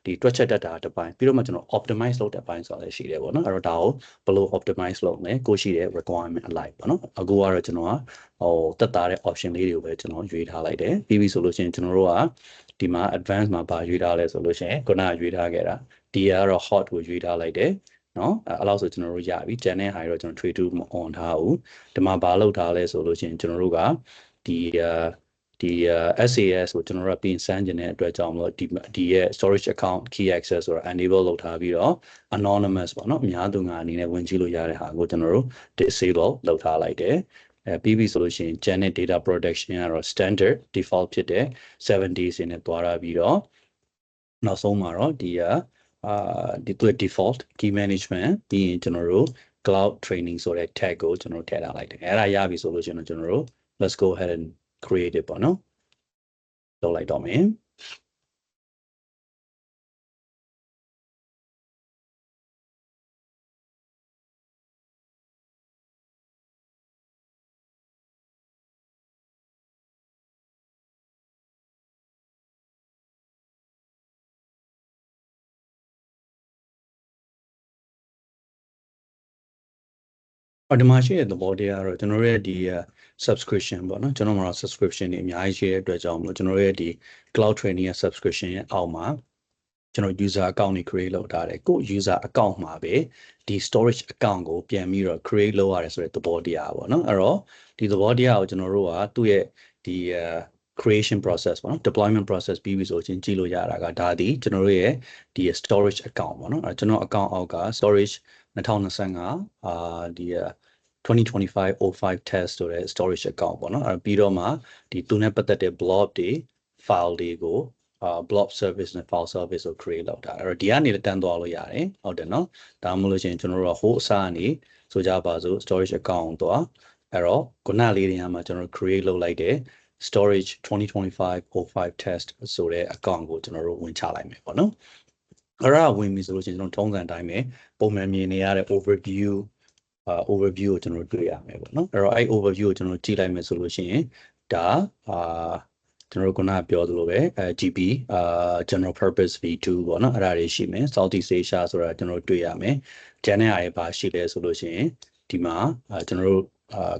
ုဒီတွက်ချက်တတ်တာတစ်ပိုင်းပြီးတော့မှကျွန်တော် optimize လုပ်တဲ့အပိုင်းဆိုတာလည်းရှိတယ်ပေါ့နော်အဲ့တော့ဒါကိုဘယ်လို optimize လုပ်မလဲကိုရှိတဲ့ requirement အလိုက်ပေါ့နော်အခုကတော့ကျွန်တော်ကဟိုတက်တာတဲ့ option လေးတွေကိုပဲကျွန်တော်ရွေးထားလိုက်တယ်ပြီးပြီဆိုလို့ရှိရင်ကျွန်တော်တို့ကဒီမှာ advanced မှာပါရွေးထားလဲဆိုလို့ရှိရင်ခုနကရွေးထားခဲ့တာဒီကတော့ hot ကိုရွေးထားလိုက်တယ်နော်အဲ့လောက်ဆိုကျွန်တော်တို့ရပြီကျန်တဲ့ဟာတွေတော့ကျွန်တော် trade to မ on ထားဘူးဒီမှာဘာလုပ်ထားလဲဆိုလို့ရှိရင်ကျွန်တော်တို့ကဒီ SAS ကိုကျွန်တော်တို့ပြင်ဆန်းခြင်းတဲ့အတွက်ကြောင့်မလို့ဒီရဲ့ storage account key access ဆိုတာ enable လုပ်ထားပြီးတော့ anonymous ပေါ့နော်အများသူငါအနေနဲ့ဝင်ကြည့်လို့ရတဲ့ဟာကိုကျွန်တော်တို့ disable လုပ်ထားလိုက်တယ်ပြီးပြီဆိုလို့ရှိရင် channel data protection ကတော့ standard default ဖြစ်တဲ့7 days နဲ့တွားရပြီးတော့နောက်ဆုံးမှာတော့ဒီသူ့ default key management ပြီးရင်ကျွန်တော်တို့ cloud training ဆိုတဲ့ tag ကိုကျွန်တော်တို့ထည့်ထားလိုက်တယ်အဲ့ဒါရပြီဆိုလို့ရှိရင်ကျွန်တော်တို့ let's go ahead and create it ပေါ့နော်လုပ်လိုက်တော့မယ် ဒီမှာရှိတဲ့သဘောတရားတော့ကျွန်တော်ရဲ့ဒီ subscription ပေါ့နော်ကျွန်တော်မှာ subscription တွေအများကြီးရှိတဲ့အတွက်ကြောင့်မလို့ကျွန်တော်ရဲ့ဒီ cloud training ရဲ့ subscription ရဲ့အောက်မှာကျွန်တော် user account တွေ create လုပ်ထားတယ်ကို user account မှာပဲဒီ storage account ကိုပြန်ပြီးတော့ create လုပ်ရတယ်ဆိုတဲ့သဘောတရားပေါ့နော်အဲ့တော့ဒီသဘောတရားကိုကျွန်တော်တို့ကသူ့ရဲ့ဒီ creation process ပေါ့နော် deployment process ပြီးပြီဆိုရင်ကြည့်လို့ရတာကဒါဒီကျွန်တော်တို့ရဲ့ဒီ storage account ပေါ့နော်ကျွန်တော် account အောက်က storage 2025ဒီ2025-05 test ဆိုတဲ့ storage account ပေါ့နော်ပြီးတော့မှဒီသူနဲ့ပတ်သက်တဲ့ blob တွေ file တွေကိုblob service နဲ့ file service ကို create လုပ်တာအဲ့တော့ဒီကနေတန်းသွားလို့ရတယ်ဟုတ်တယ်နော်ဒါမှမဟုတ်လို့ရှိရင်ကျွန်တော်တို့ကဟိုအစားကနေဆိုကြပါစို့ storage account သွားအဲ့တော့ခုနလေးတွေကမှကျွန်တော် create လုပ်လိုက်တဲ့ storage 2025-05 test ဆိုတဲ့ account ကိုကျွန်တော်တို့ဝင်ချလိုက်မယ်ပေါ့နော်အဲ့ဒါဝင်ပြီဆိုလို့ရှိရင်ကျွန်တော်ထုံးစံတိုင်းပဲပုံမှန်မြင်နေရတဲ့ overview ကိုကျွန်တော်တွေ့ရမယ်ပေါ့နော်အဲ့တော့အဲ့ overview ကိုကျွန်တော်ကြည့်လိုက်မယ်ဆိုလို့ရှိရင်ဒါကျွန်တော်ခုနပြောသလိုပဲGP general purpose v2 ပေါ့နော်အဲ့ဒါတွေရှိမယ် Southeast Asia ဆိုတာကျွန်တော်တွေ့ရမယ်ကျန်တဲ့အားတွေပါရှိလဲဆိုလို့ရှိရင်ဒီမှာကျွန်တော်တို့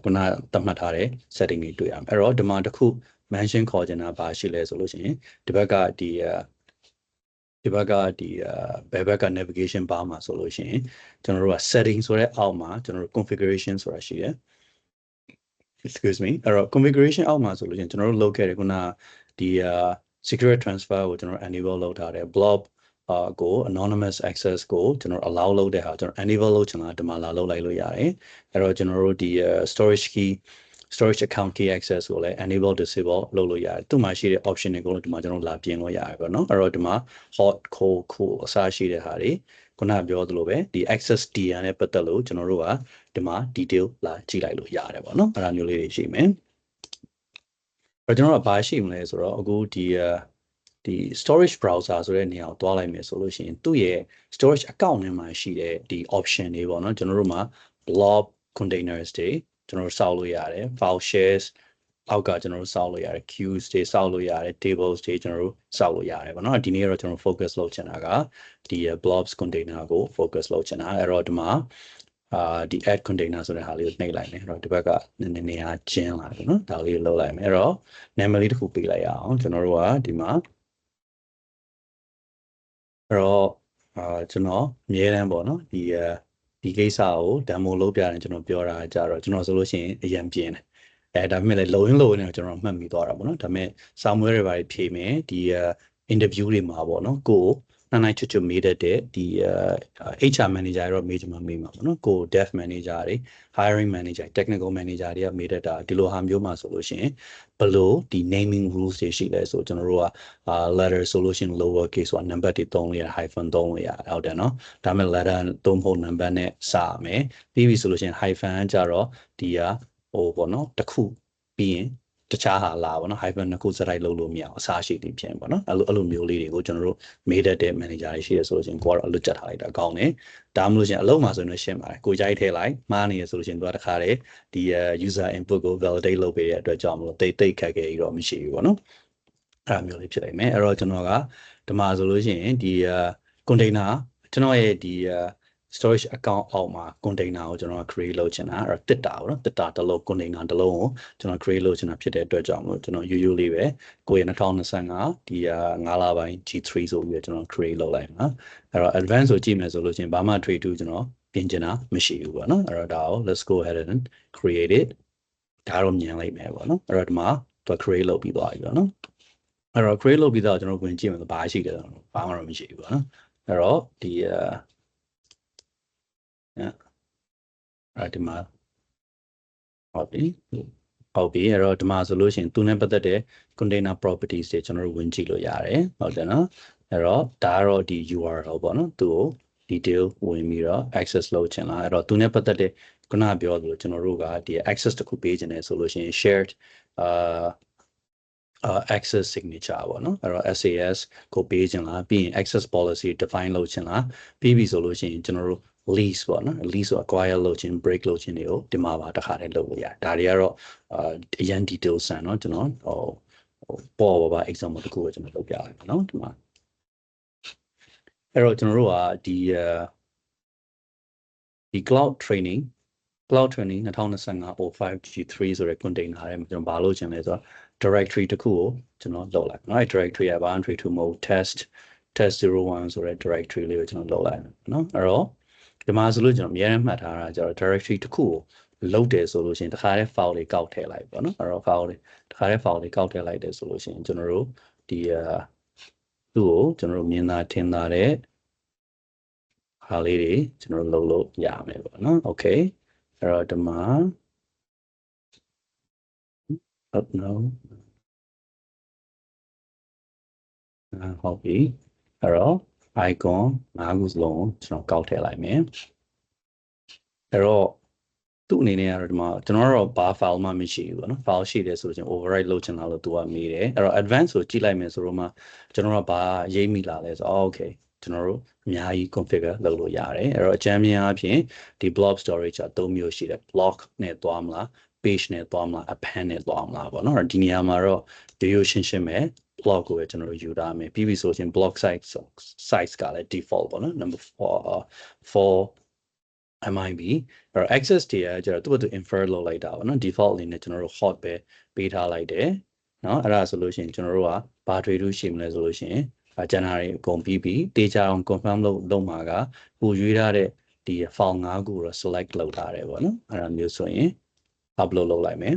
ခုနသတ်မှတ်ထားတဲ့ setting တွေတွေ့ရမယ်အဲ့တော့ဒီမှာတစ်ခု mention ခေါ်ချင်တာပါရှိလဲဆိုလို့ရှိရင်ဒီဘက်ကဒီဘက်က navigation bar မှာဆိုလို့ရှိရင်ကျွန်တော်တို့က setting ဆိုတဲ့အောက်မှာကျွန်တော်တို့ configuration ဆိုတာရှိတယ် excuse me အဲ့တော့ configuration အောက်မှာဆိုလို့ရှိရင်ကျွန်တော်တို့လုပ်ခဲ့တယ်ခုနဒီ secret transfer ကိုကျွန်တော် enable လုပ်ထားတယ် blob ကို anonymous access ကိုကျွန်တော် allow လုပ်တဲ့ဟာကျွန်တော် enable လုပ်ချင်တာဒီမှာလာလုပ်လိုက်လို့ရတယ်အဲ့တော့ကျွန်တော်တို့ဒီ storage account key access ကိုလည်း enable disable လုပ်လို့ရတယ်သူ့မှာရှိတဲ့ option တွေကိုဒီမှာကျွန်တော်လာပြင်လို့ရတယ်ပေါ့နော်အဲ့တော့ဒီမှာ hot cold cool အစားရှိတဲ့ဟာတွေခုနပြောသလိုပဲဒီ access tier နဲ့ပတ်သက်လို့ကျွန်တော်တို့ကဒီမှာ detail လာကြည့်လိုက်လို့ရတယ်ပေါ့နော်အဲ့ဒါမျိုးလေးတွေရှိမယ်အဲ့ကျွန်တော်တို့ကဘာရှိမလဲဆိုတော့အခုဒီ storage browser ဆိုတဲ့နေရာကိုတွားလိုက်မယ်ဆိုလို့ရှိရင်သူ့ရဲ့ storage account ထဲမှာရှိတဲ့ဒီ option တွေပေါ့နော်ကျွန်တော်တို့မှာ blob containers တွေကျွန်တော်တို့စောက်လို့ရတယ် file shares အောက်ကကျွန်တော်တို့စောက်လို့ရတယ် queues တွေစောက်လို့ရတယ် tables တွေကျွန်တော်တို့စောက်လို့ရတယ်ပေါ့နော်ဒီနေ့တော့ကျွန်တော် focus လုပ်ချင်တာကဒီ blobs container ကို focus လုပ်ချင်တာအဲ့တော့ဒီမှာဒီ add container ဆိုတဲ့ဟာလေးကိုနှိပ်လိုက်မယ်အဲ့တော့ဒီဘက်ကနည်းနည်းနေရာကျင်းလာတယ်နော်ဒါလေးလုပ်လိုက်မယ်အဲ့တော့ name လေးတစ်ခုပေးလိုက်ရအောင်ကျွန်တော်တို့ကဒီမှာအဲ့တော့ကျွန်တော်အများတန်းပေါ့နော်ဒီကိစ္စကို demo လုပ်ပြတယ်ကျွန်တော်ပြောတာကြတော့ကျွန်တော်ဆိုလို့ရှိရင်အရင်ပြင်းတယ်ဒါပေမဲ့လည်းလုံရင်းလုံနေကျွန်တော်မှတ်မိသွားတာပေါ့နော်ဒါပေမဲ့စာမွေးတွေပါဖြေမယ်ဒီ interview တွေမှာပေါ့နော်ကိုနိုင်ချွတ်မေးတတ်တဲ့ဒီ HR manager ရောမေးချင်မှမေးမှာပေါ့နော်ကို dev manager တွေ hiring manager technical manager တွေကမေးတတ်တာဒီလိုဟာမျိုးမှာဆိုလို့ရှိရင်ဘလို့ဒီ naming rules တွေရှိလဲဆိုကျွန်တော်တို့ကletter ဆိုလို့ရှိရင် lower case ဆိုတာ number တွေသုံးလို့ရ hyphen သုံးလို့ရဟုတ်တယ်နော်ဒါပေမဲ့ letter သုံးဖို့ number နဲ့စာမယ်ပြီးပြီဆိုလို့ရှိရင် hyphen ကြတော့ဒီဟိုပေါ့နော်တစ်ခုပြီးရင်တခြားဟာလာပေါ့နော် hyphen နှစ်ခုစတိုက်လုပ်လို့မရအောင်အစားရှိသည်ဖြစ်ပေါ့နော်အဲ့လိုမျိုးလေးတွေကိုကျွန်တော်တို့မေးတတ်တဲ့ manager တွေရှိရဆိုလို့ရှိရင်ကိုကတော့အလွတ်ချက်ထားလိုက်တာကောင်းတယ်ဒါမှမဟုတ်ရှင်အလုံးမှာဆိုရင်ရှင်းပါတယ်ကိုကြိုက်ထည့်လိုက်မှားနေရဆိုလို့ရှိရင်သူကတခါတည်းဒီ user input ကို validate လုပ်ပေးတဲ့အတွက်ကြောင့်မလို့တိတ်ခက်ခဲကြီးတော့မရှိဘူးပေါ့နော်အဲ့လိုမျိုးလေးဖြစ်နိုင်မယ်အဲ့တော့ကျွန်တော်ကဒီမှာဆိုလို့ရှိရင်ဒီ container ကျွန်တော်ရဲ့ဒီ storage account အောက်မှာ container ကိုကျွန်တော် create လုပ်ချင်တာအဲ့တော့တစ်တာပေါ့နော်တစ်တာတစ်လုံး container တစ်လုံးကိုကျွန်တော် create လုပ်ချင်တာဖြစ်တဲ့အတွက်ကြောင့်မို့ကျွန်တော်ရိုးလေးပဲကိုရ2025ဒီ9လပိုင်း G3 ဆိုပြီးတော့ကျွန်တော် create လုပ်လိုက်မှာအဲ့တော့ advanced ကိုကြည့်မယ်ဆိုလို့ချင်းဘာမှ trade to ကျွန်တော်ပြင်ချင်တာမရှိဘူးပေါ့နော်အဲ့တော့ဒါကို let's go ahead and create it ဒါတော့မြင်လိုက်မယ်ပေါ့နော်အဲ့တော့ဒီမှာသူ create လုပ်ပြီးသွားပြီပေါ့နော်အဲ့တော့ create လုပ်ပြီးတော့ကျွန်တော်ဝင်ကြည့်မယ်ဘာရှိတယ်ဘာမှတော့မရှိဘူးပေါ့နော်အဲ့တော့ဒီဒီမှာဟုတ်ပြီအဲ့တော့ဒီမှာဆိုလို့ရှိရင်သူနဲ့ပတ်သက်တဲ့ container properties တွေကျွန်တော်တို့ဝင်ကြည့်လို့ရတယ်ဟုတ်တယ်နော်အဲ့တော့ဒါကတော့ဒီ URL ပေါ့နော်သူ့ကို detail ဝင်ပြီးတော့ access လုပ်ချင်လားအဲ့တော့သူနဲ့ပတ်သက်တဲ့ခုနပြောသလိုကျွန်တော်တို့ကဒီ access တစ်ခုပေးချင်တယ်ဆိုလို့ရှိရင် shared access signature ပေါ့နော်အဲ့တော့ SAS ကိုပေးချင်လားပြီးရင် access policy define လုပ်ချင်လားပြီးပြီဆိုလို့ရှိရင်ကျွန်တော်တို့ lease ပေါ့နော် lease ကို acquire လုပ်ခြင်း break လုပ်ခြင်းတွေကိုဒီမှာပါတစ်ခါတည်းလုပ်လို့ရတယ်ဒါတွေကတော့အရင် details ဆန်เนาะကျွန်တော်ပေါ်ပါ example တစ်ခုကိုကျွန်တော်လုပ်ပြရမယ်เนาะဒီမှာအဲ့တော့ကျွန်တော်တို့ကဒီ cloud training cloud training 2025G3 ဆိုတဲ့ container ထဲမှာကျွန်တော်ဘာလုပ်ချင်လဲဆိုတော့ directory တစ်ခုကိုကျွန်တော်လုပ်လိုက်နော် directory က boundary to mode test 01ဆိုတဲ့ directory လေးကိုကျွန်တော်လုပ်လိုက်နော်အဲ့တော့ဒီမှာဆိုလို့ကျွန်တော်အများနဲ့မှတ်ထားတာကျတော့ directory တစ်ခုကိုload တယ်ဆိုလို့ရှိရင်တခါတည်း file တွေကောက်ထည့်လိုက်ပေါ့နော်အဲ့တော့ file တွေတခါတည်း file တွေကောက်ထည့်လိုက်တယ်ဆိုလို့ရှိရင်ကျွန်တော်တို့ဒီသူ့ကိုကျွန်တော်တို့မြင်သာထင်သာတဲ့ဟာလေးတွေကျွန်တော်တို့လုပ်လို့ရမယ်ပေါ့နော် okay အဲ့တော့ဒီမှာဟုတ်နော်ဟုတ်ပြီအဲ့တော့ icon ၅ခုစလုံးကျွန်တော်ကောက်ထည့်လိုက်မယ်အဲ့တော့သူ့အနေနဲ့ကတော့ဒီမှာကျွန်တော်တို့ဘာ file မှမရှိဘူးပေါ့နော် file ရှိတယ်ဆိုရင် override လုပ်ချင်တာလို့သူကမေးတယ်အဲ့တော့ advanced ကိုကြည့်လိုက်မယ်ဆိုတော့မှကျွန်တော်တို့ဘာရေးမိလာလဲဆိုတော့ okay ကျွန်တော်တို့အများကြီး configure လုပ်လို့ရတယ်အဲ့တော့အကြမ်းမြင်အားဖြင့်ဒီ blob storage က3မျိုးရှိတယ် block နဲ့သွားမလား page နဲ့သွားမလား append နဲ့သွားမလားပေါ့နော်ဒီနေရာမှာတော့ရိုးရိုးရှင်းရှင်းပဲ block ကိုပဲကျွန်တော်တို့ယူထားမယ်ပြီးပြီဆိုရင် block size ကလည်း default ပေါ့နော် number 4 MIB အဲ့တော့ access တွေကကျတော့သူ့ဘက်သူ infer လုပ်လိုက်တာပေါ့နော် default အနေနဲ့ကျွန်တော်တို့ hot ပဲပေးထားလိုက်တယ်နော်အဲ့ဒါဆိုလို့ရှိရင်ကျွန်တော်တို့ကဘာ trade ရှိမလဲဆိုလို့ရှိရင်ကျန်တာတွေအကုန်ပြီးတေချာအောင် confirm လုပ်မှာကကိုရွေးထားတဲ့ဒီ file 5ခုကို select လုပ်ထားတယ်ပေါ့နော်အဲ့ဒါမျိုးဆိုရင် upload လုပ်လိုက်မယ်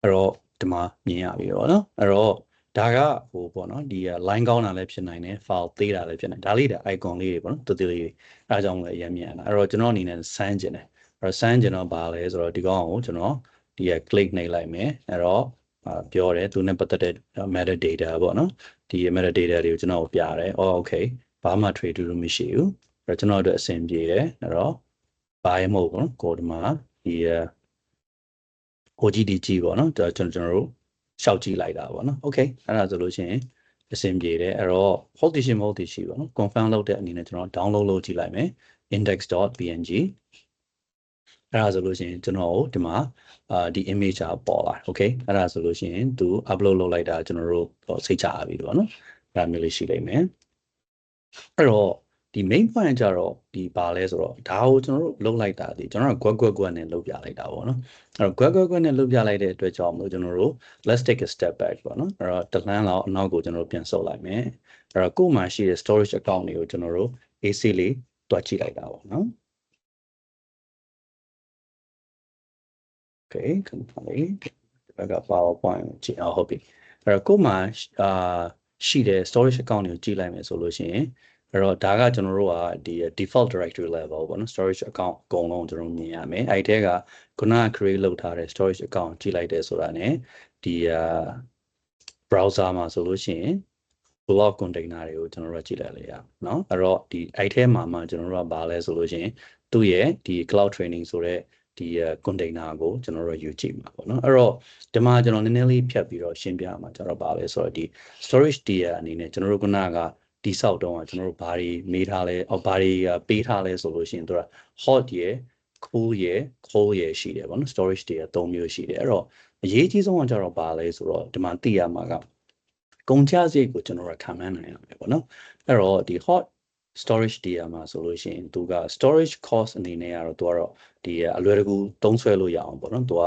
အဲ့တော့ဒီမှာမြင်ရပြီပေါ့နော်အဲ့တော့ဒါကဟိုပေါ့နော်ဒီ line ကောင်းတာလည်းဖြစ်နိုင်တယ် file သေးတာလည်းဖြစ်နိုင်ဒါလေးတွေ icon လေးတွေပေါ့နော်တူတူလေးတွေအဲအကြောင်းလည်းအရင်မြင်ရတာအဲ့တော့ကျွန်တော်အနေနဲ့စမ်းကျင်တယ်အဲ့တော့စမ်းကျင်တော့ဘာလဲဆိုတော့ဒီကောင်ကိုကျွန်တော်ဒီ click နှိပ်လိုက်မယ်အဲ့တော့ပြောတယ်သူနဲ့ပတ်သက်တဲ့ metadata ပေါ့နော်ဒီ metadata တွေကိုကျွန်တော်ပြတယ် okay ဘာမှ trade လို့မရှိဘူးအဲ့တော့ကျွန်တော်တို့အဆင်ပြေတယ်အဲ့တော့ဘာမှမဟုတ်ဘူးနော်ကိုဒီမှာဒီ OGDG ပေါ့နော်ကျွန်တော်တို့ရှောက်ကြည့်လိုက်တာပေါ့နော် okay အဲ့ဒါဆိုလို့ရှိရင်အဆင်ပြေတယ်အဲ့တော့ halt ရှိမဟုတ်ရှိပေါ့နော် confirm လုပ်တဲ့အနေနဲ့ကျွန်တော် download လုပ်ကြည့်လိုက်မယ် index.png အဲ့ဒါဆိုလို့ရှိရင်ကျွန်တော်တို့ဒီမှာဒီ image ပေါ်လာ okay အဲ့ဒါဆိုလို့ရှိရင်သူ upload လုပ်လိုက်တာကျွန်တော်တို့စိတ်ချရပြီပေါ့နော်အဲ့ဒါမျိုးလေးရှိလိမ့်မယ်အဲ့တော့ဒီ main point ကြတော့ဒီဘာလဲဆိုတော့ဒါကိုကျွန်တော်တို့လုပ်လိုက်တာဒီကျွန်တော်တို့ကွက်နဲ့လုပ်ပြလိုက်တာပေါ့နော်အဲ့တော့ကွက်နဲ့လုပ်ပြလိုက်တဲ့အတွက်ကြောင့်မလို့ကျွန်တော်တို့ let's take a step back ပေါ့နော်အဲ့တော့တလန်းလောက်အနောက်ကိုကျွန်တော်တို့ပြန်ဆုပ်လိုက်မယ်အဲ့တော့ကို့မှာရှိတဲ့ storage account တွေကိုကျွန်တော်တို့ AC လေးတွက်ကြည့်လိုက်တာပေါ့နော် okay ခဏလေးဒီဘက်က PowerPoint ကြည့်အောင်ဟုတ်ပြီအဲ့တော့ကို့မှာရှိတဲ့ storage account တွေကိုကြည့်လိုက်မယ်ဆိုလို့ရှိရင်အဲ့တော့ဒါကကျွန်တော်တို့ကဒီ default directory level ပေါ့နော် storage account အကုန်လုံးကျွန်တော်မြင်ရမယ်အဲ့ဒီကခုနက create လုပ်ထားတဲ့ storage account ကြည့်လိုက်တယ်ဆိုတာ ਨੇ ဒီ browser မှာဆိုလို့ရှိရင် block container တွေကိုကျွန်တော်တို့ကြည့်လိုက်လေရเนาะအဲ့တော့ဒီအဲ့ထဲမှာမှကျွန်တော်တို့ကဘာလဲဆိုလို့ရှိရင်သူ့ရဲ့ဒီ cloud training ဆိုတဲ့ဒီ container ကိုကျွန်တော်တို့ယူကြည့်မှာပေါ့เนาะအဲ့တော့ဒီမှာကျွန်တော်နည်းနည်းလေးဖြတ်ပြီးတော့ရှင်းပြမှာကျွန်တော်ဘာလဲဆိုတော့ဒီ storage tier အနေနဲ့ကျွန်တော်တို့ခုနကဒီဆောက်တော့ကျွန်တော်တို့ဘာတွေမေးထားလဲဘာတွေပေးထားလဲဆိုလို့ရှိရင်သူက hot ရယ် cool ရယ် cold ရယ်ရှိတယ်ပေါ့နော် storage တွေ3မျိုးရှိတယ်အဲ့တော့အရေးကြီးဆုံးကကျတော့ဘာလဲဆိုတော့ဒီမှာသိရမှာကကုန်ကျစရိတ်ကိုကျွန်တော်တို့ခံမှန်းနိုင်ရမယ်ပေါ့နော်အဲ့တော့ဒီ hot storage တွေမှာဆိုလို့ရှိရင်သူက storage cost အနေနဲ့ကတော့သူကတော့ဒီအလွယ်တကူသုံးဆွဲလို့ရအောင်ပေါ့နော်သူက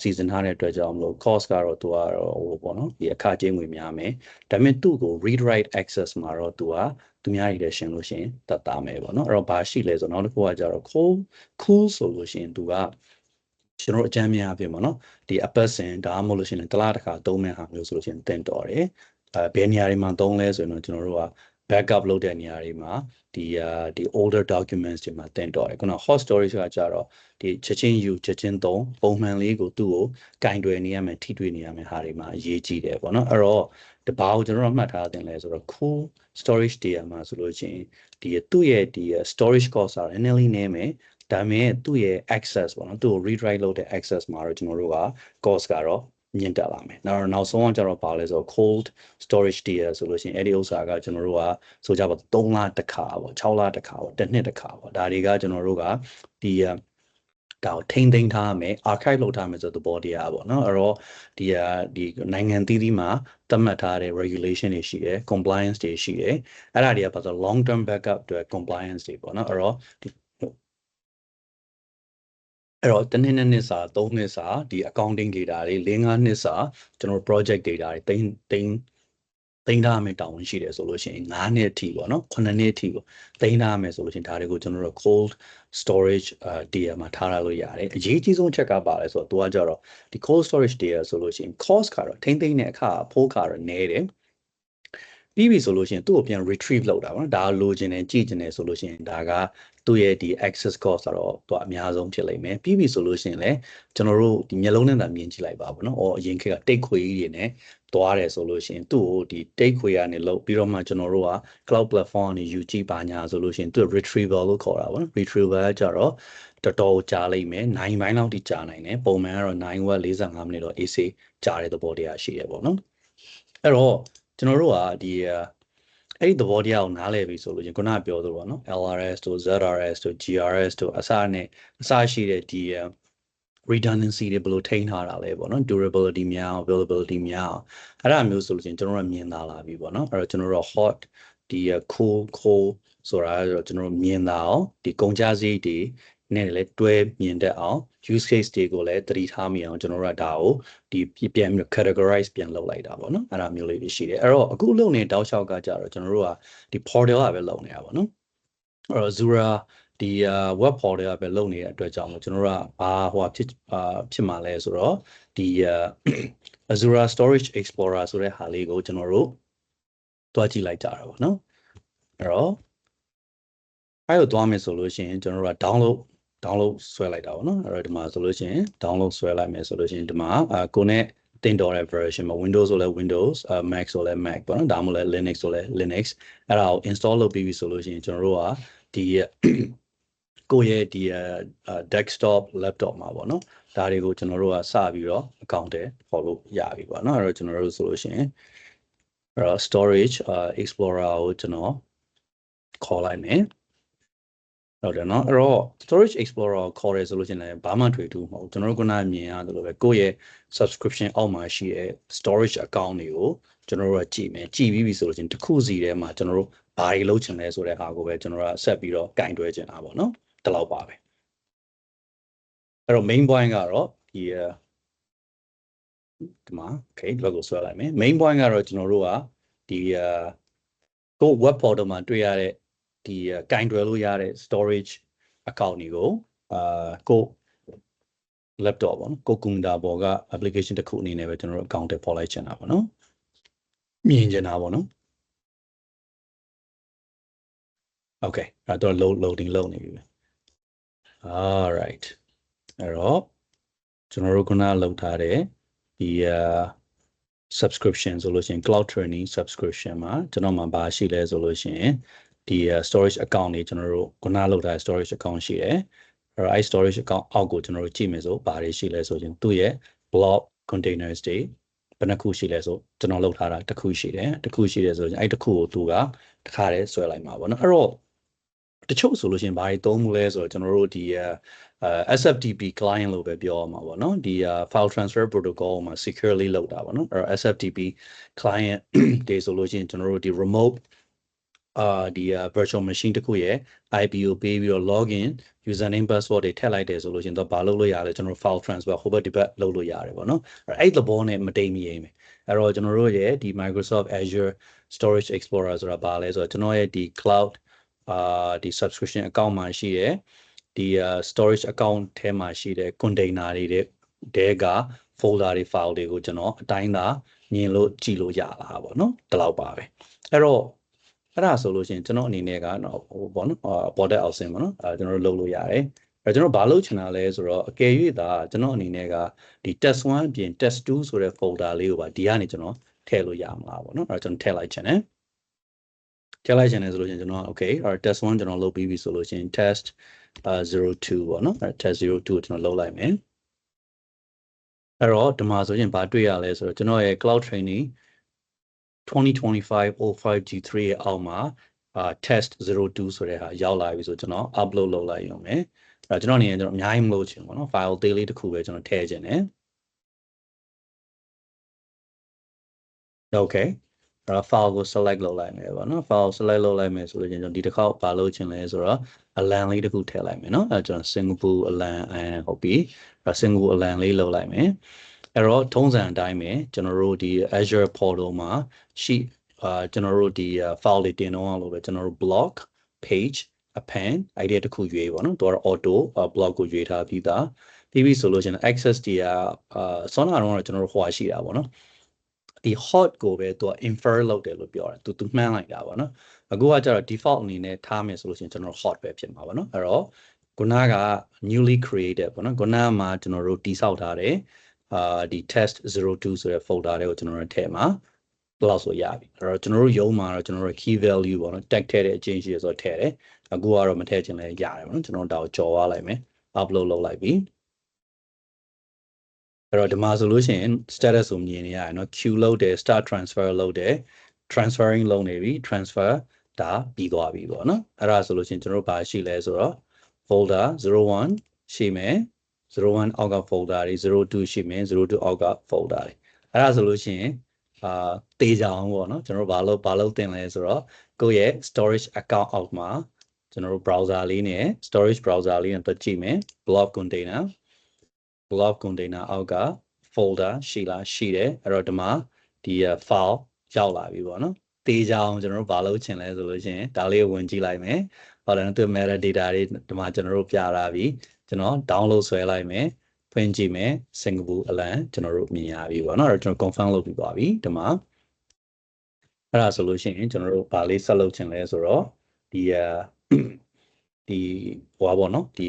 စီစဉ်ထားတဲ့အတွက်ကြောင့်မလို့ cost ကတော့သူကတော့ဟိုပေါ့နော်ဒီအခကြေးငွေများမယ်ဒါပေမဲ့သူ့ကို read write access မှာတော့သူကသူများရည်တဲ့ရှင်းလို့ရှိရင်တတ်တာမယ်ပေါ့နော်အဲ့တော့ဘာရှိလဲဆိုတော့နောက်တစ်ခုကကျတော့ cool ဆိုလို့ရှိရင်သူကကျွန်တော်အကြမ်းများပြင်ပေါ့နော်ဒီအပတ်စဉ်ဒါမှမဟုတ်လို့ရှိရင်တစ်လတစ်ခါသုံးမဲ့ဟာမျိုးဆိုလို့ရှိရင်တင်တော်တယ်ဘယ်နေရာတွေမှာသုံးလဲဆိုရင်တော့ကျွန်တော်တို့က backup လုပ်တဲ့နေရာတွေမှာဒီ older documents တွေမှာတင်တော်တယ်ခုန hot storage ကကြတော့ဒီချက်ချင်းယူချက်ချင်းသုံးပုံမှန်လေးကိုသူ့ကိုကင်တွယ်နေရမယ်ထိတွေ့နေရမယ်ဟာတွေမှာအရေးကြီးတယ်ပေါ့နော်အဲ့တော့ဒီဘာကိုကျွန်တော်တို့မှတ်ထားတင်လဲဆိုတော့ cool storage တွေမှာဆိုလို့ရှိရင်ဒီသူ့ရဲ့ဒီ storage cost က NLE နည်းမယ်ဒါပေမဲ့သူ့ရဲ့ access ပေါ့နော်သူ့ကို read write လုပ်တဲ့ access မှာတော့ကျွန်တော်တို့က cost ကတော့မြင့်တက်လာမယ်နောက်ဆုံးကကျတော့ပါလဲဆိုတော့ cold storage tier ဆိုလို့ရှိရင်အဲ့ဒီဥစ္စာကကျွန်တော်တို့ကဆိုကြပါ3လတစ်ခါပေါ့6လတစ်ခါပေါ့တစ်နှစ်တစ်ခါပေါ့ဒါတွေကကျွန်တော်တို့ကဒီဒါကိုထိမ့်သိမ်းထားမယ် archive လုပ်ထားမယ်ဆိုတဲ့သဘောတရားပေါ့နော်အဲ့တော့ဒီနိုင်ငံသီးသီးမှာသတ်မှတ်ထားတဲ့ regulation တွေရှိတယ် compliance တွေရှိတယ်အဲ့ဒါတွေကဘာလို့ long term backup အတွက် compliance တွေပေါ့နော်အဲ့တော့ အဲ့တော့တစ်နှစ်စာ3နှစ်စာဒီ accounting data တွေ4-5နှစ်စာကျွန်တော် project data တွေသိမ်းထားမယ်တောင်းရှိတယ်ဆိုလို့ရှိရင်9နှစ်အထိပေါ့နော်9နှစ်အထိပေါ့သိမ်းထားမယ်ဆိုလို့ရှိရင်ဒါတွေကိုကျွန်တော်တို့ cold storage tier မှာထားရလို့ရတယ်အရေးကြီးဆုံးအချက်ကပါလဲဆိုတော့သူကကြတော့ဒီ cold storage tier ဆိုလို့ရှိရင် cost ကတော့ထိမ့်သိမ့်တဲ့အခါဖိုးကတော့နည်းတယ်ပြီးပြီဆိုလို့ရှိရင်သူ့ကိုပြန် retrieve လုပ်တာပေါ့နော်ဒါလိုချင်တယ်ကြည့်ချင်တယ်ဆိုလို့ရှိရင်ဒါကသူ့ရဲ့ဒီ access cost ကတော့သူအများဆုံးဖြစ်လိမ့်မယ်ပြီးပြီဆိုလို့ရှိရင်လည်းကျွန်တော်တို့ဒီမျက်လုံးနဲ့သာမြင်ကြည့်လိုက်ပါဘောနော်အရင်ခေတ်ကတိတ်ခွေကြီးတွေနဲ့သွားတယ်ဆိုလို့ရှိရင်သူ့ကိုဒီတိတ်ခွေကနေလို့ပြီးတော့မှကျွန်တော်တို့က cloud platform ကနေယူကြည့်ပါညာဆိုလို့ရှိရင်သူ retrieval လို့ခေါ်တာပေါ့နော် retrieval ကကြတော့တော်တော်ကြာလိမ့်မယ်9ပိုင်းလောက်ထိကြာနိုင်တယ်ပုံမှန်ကတော့9 hour 45မိနစ်တော့ AC ကြာတဲ့သဘောတရားရှိရပေါ့နော်အဲ့တော့ကျွန်တော်တို့ကဒီအဲ့ဒီသဘောတရားကိုနားလည်ပြီဆိုလို့ရင်ခုနကပြောသလိုပေါ့နော် LRS တို့ ZRS တို့ GRS တို့အစရှိတဲ့ဒီ redundancy တွေဘယ်လိုထိန်းထားတာလဲပေါ့နော် durability များ availability များအဲ့ဒါမျိုးဆိုလို့ရင်ကျွန်တော်တို့မြင်သာလာပြီပေါ့နော်အဲ့တော့ကျွန်တော်တို့ hot ဒီ cool ဆိုတာကတော့ကျွန်တော်တို့မြင်သာအောင်ဒီကုန်ကြစည်တွေနဲ့လည်းတွဲမြင်တတ်အောင် use case တွေကိုလည်းသတိထားမိအောင်ကျွန်တော်တို့ကဒါကိုဒီပြန်ပြီး categorize ပြန်လုပ်လိုက်တာပေါ့နော်အဲ့ဒါမျိုးလေးတွေရှိတယ်အဲ့တော့အခုလုပ်နေတောက်လျှောက်ကကြတော့ကျွန်တော်တို့ကဒီ portal ကပဲလုပ်နေတာပေါ့နော်အဲ့တော့ Zura ဒီ web portal ကပဲလုပ်နေတဲ့အတွက်ကြောင့်ကျွန်တော်တို့ကဘာဖြစ်မှာလဲဆိုတော့ဒီ Azure Storage Explorer ဆိုတဲ့ဟာလေးကိုကျွန်တော်တို့တွားကြည့်လိုက်ကြတာပေါ့နော်အဲ့တော့အဲ့လိုတွားမယ်ဆိုလို့ရှိရင်ကျွန်တော်တို့က download ဆွဲလိုက်တာပေါ့နော်အဲ့တော့ဒီမှာဆိုလို့ရှိရင် download ဆွဲလိုက်မယ်ဆိုလို့ရှိရင်ဒီမှာကိုနဲ့တင်တော်တဲ့ version မှာ Windows ဆိုလဲ Windows Mac ဆိုလဲ Mac ပေါ့နော်ဒါမှမဟုတ်လဲ Linux ဆိုလဲ Linux အဲ့ဒါကို install လုပ်ပြီးပြီဆိုလို့ရှိရင်ကျွန်တော်တို့ကဒီကိုယ့်ရဲ့ဒီdesktop laptop မှာပေါ့နော်ဒါတွေကိုကျွန်တော်တို့ကစပြီးတော့ account ထဲပေါ်လို့ရပြီပေါ့နော်အဲ့တော့ကျွန်တော်တို့ဆိုလို့ရှိရင်storage explorer ကိုကျွန်တော်ခေါ်လိုက်မယ်ဟုတ်တယ်နော်အဲ့တော့ storage explorer ခေါ်ရဲဆိုလို့ရှိရင်လည်းဘာမှထွေထူးမဟုတ်ကျွန်တော်တို့ခုနမြင်ရတယ်လို့ပဲကိုယ့်ရဲ့ subscription အောက်မှာရှိတဲ့ storage account တွေကိုကျွန်တော်တို့ကကြည့်မယ်ကြည့်ပြီးပြီဆိုလို့ရှိရင်တစ်ခုစီထဲမှာကျွန်တော်တို့ဘာတွေလုပ်ချင်လဲဆိုတဲ့ဟာကိုပဲကျွန်တော်တို့ကဆက်ပြီးတော့ကင်တွဲချင်တာပေါ့နော်ဒီလောက်ပါပဲအဲ့တော့ main point ကတော့ဒီမှာ okay ဒီဘက်ကိုဆွဲလိုက်မယ် main point ကတော့ကျွန်တော်တို့ကဒီကို web portal မှာတွေ့ရတဲ့ဒီကင်တွယ်လို့ရတဲ့ storage account တွေကိုကို laptop ပေါ့နော်ကို computer ပေါ်က application တစ်ခုအနေနဲ့ပဲကျွန်တော်တို့ account ထဲပေါ်လိုက်ချင်တာပေါ့နော်မြင်ချင်တာပေါ့နော် okay အဲ့တော့ loading လုပ်နေပြီပဲ all right အဲ့တော့ကျွန်တော်တို့ခုနလောက်ထားတဲ့ဒီsubscription ဆိုလို့ရှိရင် cloud training subscription မှာကျွန်တော်မှာဘာရှိလဲဆိုလို့ရှိရင်ဒီ storage account တွေကျွန်တော်တို့ခုနလောက်ထားတဲ့ storage account ရှိတယ်အဲ့တော့ storage account အောက်ကိုကျွန်တော်တို့ကြည့်မယ်ဆိုဘာတွေရှိလဲဆိုရင်သူ့ရဲ့ block containers တွေဘယ်နှခုရှိလဲဆိုကျွန်တော်လောက်ထားတာတစ်ခုရှိတယ်တစ်ခုရှိတယ်ဆိုရင်အဲ့တစ်ခုကိုသူကတစ်ခါတည်းဆွဲလိုက်မှာပေါ့နော်အဲ့တော့တချို့ဆိုလို့ရှိရင်ဘာတွေသုံးမှုလဲဆိုတော့ကျွန်တော်တို့ဒီ SFTP client လို့ပဲပြောရမှာပေါ့နော်ဒီ file transfer protocol မှာ securely လုပ်တာပေါ့နော်အဲ့တော့ SFTP client တွေဆိုလို့ရှိရင်ကျွန်တော်တို့ဒီ remoteဒီ virtual machine တခုရဲ့ IP ကိုပေးပြီးတော့ login username password တွေထည့်လိုက်တယ်ဆိုလို့ရှိရင်တော့ဘာလုပ်လို့ရလဲကျွန်တော် file transfer ဟိုဘက်ဒီဘက်လုပ်လို့ရတယ်ပေါ့နော်အဲ့သဘောနဲ့မတိမ်မယိမ်းပဲအဲ့တော့ကျွန်တော်တို့ရဲ့ဒီ Microsoft Azure Storage Explorer ဆိုတာဘာလဲဆိုတော့ကျွန်တော်ရဲ့ဒီ cloudဒီ subscription account မှာရှိတဲ့ဒီ storage account ထဲမှာရှိတဲ့ container တွေတဲက folder တွေ file တွေကိုကျွန်တော်အတိုင်းသာမြင်လို့ကြည့်လို့ရလာပါเนาะဒီလောက်ပါပဲအဲ့တော့အဲ့ဒါဆိုလို့ရှိရင်ကျွန်တော်အနေနဲ့ကတော့ဟိုပေါ့နော်border outsin ပေါ့နော်ကျွန်တော်တို့လုပ်လို့ရတယ်အဲ့ကျွန်တော်ဘာလုပ်ချင်တာလဲဆိုတော့အကယ်၍သာကျွန်တော်အနေနဲ့ကဒီ test 1အပြင် test 2ဆိုတဲ့ folder လေးကိုပါဒီကနေကျွန်တော်ထည့်လို့ရမှာလားပေါ့နော်အဲ့ကျွန်တော်ထည့်လိုက်ချင်တယ်ထည့်လိုက်ချင်တယ်ဆိုလို့ရှိရင်ကျွန်တော် okay test 1ကျွန်တော်လုပ်ပြီးပြီဆိုလို့ရှိရင် test 02ပေါ့နော် test 02ကိုကျွန်တော်လုပ်လိုက်မယ်အဲ့တော့ဒီမှာဆိုရင်ဘာတွေ့ရလဲဆိုတော့ကျွန်တော်ရဲ့ cloud training 2025-05G3 ရဲ့အောက်မှာtest 02ဆိုတဲ့ဟာရောက်လာပြီဆိုကျွန်တော် upload လုပ်လိုက်ရုံပဲအဲ့တော့ကျွန်တော်အနေနဲ့ကျွန်တော်အများကြီးမလုပ်ချင်ဘူးเนาะ file သေးလေးတစ်ခုပဲကျွန်တော်ထည့်ခြင်းတယ် okay file ကို select လုပ်လိုက်မယ်ပေါ့နော် file select လုပ်လိုက်မယ်ဆိုလို့ကျွန်တော်ဒီတစ်ခေါက်ပါလို့ချင်လဲဆိုတော့အလံလေးတစ်ခုထည့်လိုက်မယ်နော်အဲကျွန်တော် Singapore အလံဟုတ်ပြီ Singapore အလံလေးလုပ်လိုက်မယ်အဲ့တော့ထုံးစံအတိုင်းပဲကျွန်တော်တို့ဒီ Azure portal မှာရှိကျွန်တော်တို့ဒီ file တွေတင်တော့လို့ပဲကျွန်တော်တို့ block page append idea တစ်ခုရွေးပေါ့နော်သူကတော့ auto block ကိုရွေးထားပြီးသားပြီးပြီဆိုလို့ကျွန်တော် access တွေကဆောင်းတော့ကျွန်တော်တို့ဟိုရှိတာပေါ့နော်ဒီ hot ကိုပဲသူက infer လုပ်တယ်လို့ပြောတယ်သူမှန်းလိုက်တာပေါ့နော်အခုကကျတော့ default အနေနဲ့ထားမယ်ဆိုလို့ရှိရင်ကျွန်တော် hot ပဲဖြစ်မှာပေါ့နော်အဲ့တော့ခုနက newly created ပေါ့နော်ခုနမှာကျွန်တော်တို့တိစောက်ထားတယ်ဒီ test 02ဆိုတဲ့ folder တွေကိုကျွန်တော်တို့ထည့်မှာလောက်ဆိုရပြီအဲ့တော့ကျွန်တော်တို့ရုံးမှာတော့ကျွန်တော်တို့ key value ပေါ့နော် tag ထည့်တဲ့အချင်းရှိရဆိုထည့်တယ်အခုကတော့မထည့်ချင်လဲရတယ်ပေါ့နော်ကျွန်တော်တို့ဒါကိုကြော်သွားလိုက်မယ် upload လုပ်လိုက်ပြီအဲ့တော့ဒီမှာဆိုလို့ရှိရင် status ကိုမြင်နေရတယ်เนาะ queue လုပ်တယ် start transfer လုပ်တယ် transferring လုပ်နေပြီ transfer ဒါပြီးသွားပြီပေါ့เนาะအဲ့ဒါဆိုလို့ရှိရင်ကျွန်တော်တို့ဘာရှိလဲဆိုတော့ folder 01ရှိမယ်01အောက်က folder တွေ02ရှိမယ်02အောက်က folder တွေအဲ့ဒါဆိုလို့ရှိရင်တေးကြအောင်ပေါ့เนาะကျွန်တော်တို့ဘာလို့တင်လဲဆိုတော့ကိုယ့်ရဲ့ storage account အောက်မှာကျွန်တော်တို့ browser လေးနဲ့ storage browser လေးနဲ့တွက်ကြည့်မယ် blob container blob container အောက်က folder ရှိလားရှိတယ်အဲ့တော့ဒီမှာဒီ file ရောက်လာပြီပေါ့နော်တေးကြအောင်ကျွန်တော်တို့ဘာလုပ်ချင်လဲဆိုလို့ရှိရင်ဒါလေးကိုဝင်ကြည့်လိုက်မယ်ဟုတ်တယ်သူ metadata တွေဒီမှာကျွန်တော်တို့ပြလာပြီကျွန်တော် download ဆွဲလိုက်မယ်ဖွင့်ကြည့်မယ် Singapore အလံကျွန်တော်တို့မြင်ရပြီပေါ့နော်အဲ့တော့ကျွန်တော် confirm လုပ်ပြီးသွားပြီဒီမှာအဲ့ဒါဆိုလို့ရှိရင်ကျွန်တော်တို့ဘာလေးဆက်လုပ်ချင်လဲဆိုတော့ဒီဟိုပါပေါ့နော်ဒီ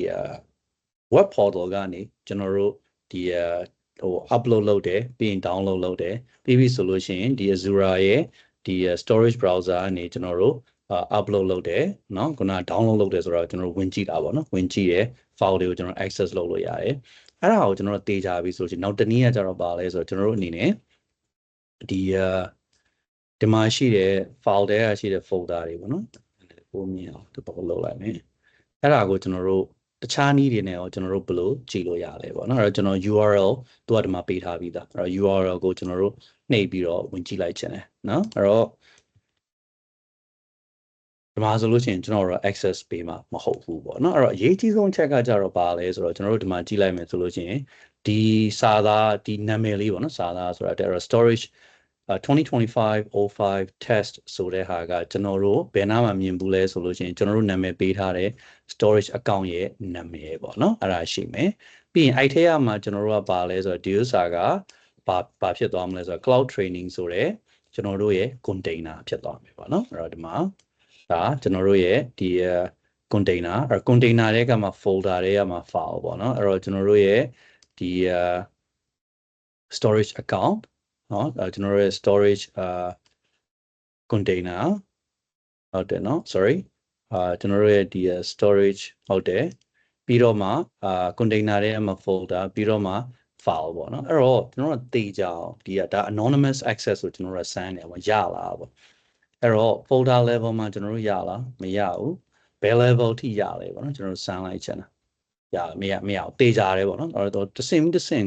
web portal ကနေကျွန်တော်တို့ဒီupload လုပ်တယ်ပြီးရင် download လုပ်တယ်ပြီးပြီဆိုလို့ရှိရင်ဒီ Azure ရဲ့ဒီ storage browser ကနေကျွန်တော်တို့ upload လုပ်တယ်เนาะခုန download လုပ်တယ်ဆိုတော့ကျွန်တော်တို့ဝင်ကြည့်တာပေါ့နော်ဝင်ကြည့်ရယ် file တွေကိုကျွန်တော် access လုပ်လို့ရတယ်အဲ့ဒါကိုကျွန်တော်တို့တေးကြပြီဆိုလို့ရှိရင်နောက်တနည်းကကျတော့ပါလဲဆိုတော့ကျွန်တော်တို့အနေနဲ့ဒီမှာရှိတဲ့ file တွေကရှိတဲ့ folder တွေပေါ့နော်ပုံမြင်အောင်ဒီပေါ်လုပ်လိုက်မယ်အဲ့ဒါကိုကျွန်တော်တို့တခြားနည်းတွေနဲ့ရောကျွန်တော်တို့ဘယ်လိုကြည့်လို့ရလဲပေါ့နော်အဲ့တော့ကျွန်တော် URL သူကဒီမှာပေးထားပြီးသားအဲ့တော့ URL ကိုကျွန်တော်တို့နှိပ်ပြီးတော့ဝင်ကြည့်လိုက်ချင်တယ်နော်အဲ့တော့ဒီမှာဆိုလို့ရှိရင်ကျွန်တော်တို့ access ပေးမှာမဟုတ်ဘူးပေါ့နော်အဲ့တော့အရေးကြီးဆုံးချက်ကကြတော့ပါလဲဆိုတော့ကျွန်တော်တို့ဒီမှာကြည့်လိုက်မယ်ဆိုလို့ရှိရင်ဒီစာသားဒီနာမည်လေးပေါ့နော်စာသားဆိုတာအဲ့တော့ storage 2025-05 test ဆိုတဲ့ဟာကကျွန်တော်တို့ဘယ်နားမှာမြင်ဘူးလဲဆိုလို့ရှိရင်ကျွန်တော်တို့နာမည်ပေးထားတဲ့ storage account ရဲ့နာမည်ပေါ့နော်အဲ့ဒါရှိမယ်ပြီးရင်အဲ့ထဲမှာကျွန်တော်တို့ကပါလဲဆိုတော့ဒီဥစ္စာကဘာဖြစ်သွားမလဲဆိုတော့ cloud training ဆိုတဲ့ကျွန်တော်တို့ရဲ့ container ဖြစ်သွားမယ်ပေါ့နော်အဲ့တော့ဒီမှာဒါကျွန်တော်တို့ရဲ့ဒီ container container တွေကမှ folder တွေကမှ file ပေါ့နော်အဲ့တော့ကျွန်တော်တို့ရဲ့ဒီ storage account နော်ကျွန်တော်တို့ရဲ့ storage container ဟုတ်တယ်နော် sorry ကျွန်တော်တို့ရဲ့ဒီ storage ဟုတ်တယ်ပြီးတော့မှcontainer တွေမှာ folder ပြီးတော့မှ file ပေါ့နော်အဲ့တော့ကျွန်တော်တို့သိကြအောင်ဒီကဒါ anonymous access ကိုကျွန်တော်တို့ဆန်းတယ်ပေါ့ရလာပေါ့အဲ့တော့ folder level မှာကျွန်တော်တို့ရလားမရဘူးဘယ် level ထိရလဲပေါ့နော်ကျွန်တော်တို့ဆန်းလိုက်ချင်တာရမရအောင်တေးကြတယ်ပေါ့နော်အဲ့တော့တစ်ဆင့်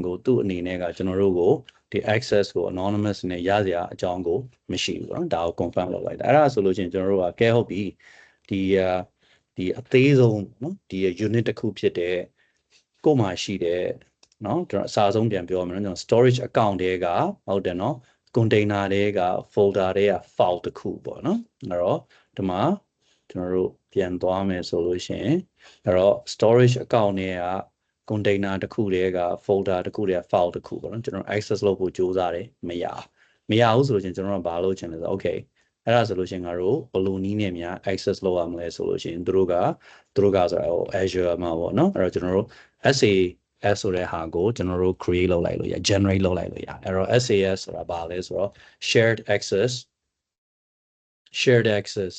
ကိုသူ့အနေနဲ့ကကျွန်တော်တို့ကိုဒီ access ကို anonymous နဲ့ရစရာအကြောင်းကိုမရှိဘူးပေါ့နော်ဒါကို confirm လုပ်လိုက်တာအဲ့ဒါဆိုလို့ချင်းကျွန်တော်တို့ကကဲဟုတ်ပြီဒီအသေးဆုံးနော်ဒီ unit တစ်ခုဖြစ်တဲ့ကို့မှာရှိတဲ့နော်ကျွန်တော်အစားဆုံးပြန်ပြောမယ်နော်ကျွန်တော် storage account တွေကဟုတ်တယ်နော် container တွေက folder တွေက file တစ်ခုပေါ့နော်အဲ့တော့ဒီမှာကျွန်တော်တို့ပြန်သွားမယ်ဆိုလို့ရှိရင်အဲ့တော့ storage account တွေက container တစ်ခုတည်းက folder တစ်ခုတည်းက file တစ်ခုပေါ့နော်ကျွန်တော် access လုပ်ဖို့ကြိုးစားတယ်မရဘူးဆိုလို့ရှိရင်ကျွန်တော်ကဘာလုပ်ချင်လဲဆိုတော့ okay အဲ့ဒါဆိုလို့ရှိရင်ငါတို့ဘယ်လိုနည်းနဲ့များ access လုပ်ရမလဲဆိုလို့ရှိရင်သူတို့ကဆိုတော့ Azure မှာပေါ့နော်အဲ့တော့ကျွန်တော်တို့ SAS ဆိုတဲ့ဟာကိုကျွန်တော်တို့ create လုပ်လိုက်လို့ရ generate လုပ်လိုက်လို့ရအဲ့တော့ SAS ဆိုတာဘာလဲဆိုတော့ shared access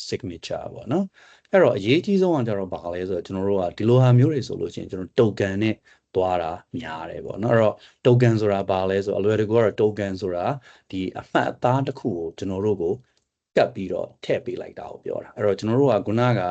signature ပေါ့နော်အဲ့တော့အရေးကြီးဆုံးကကျတော့ဘာလဲဆိုတော့ကျွန်တော်တို့ကဒီလိုဟာမျိုးတွေဆိုလို့ရှိရင်ကျွန်တော် token နဲ့သွားတာများတယ်ပေါ့နော်အဲ့တော့ token ဆိုတာဘာလဲဆိုတော့အလွယ်တကူကတော့ token ဆိုတာဒီအမှတ်အသားတစ်ခုကိုကျွန်တော်တို့ကိုကပ်ပြီးတော့ထည့်ပေးလိုက်တာကိုပြောတာအဲ့တော့ကျွန်တော်တို့ကခုနက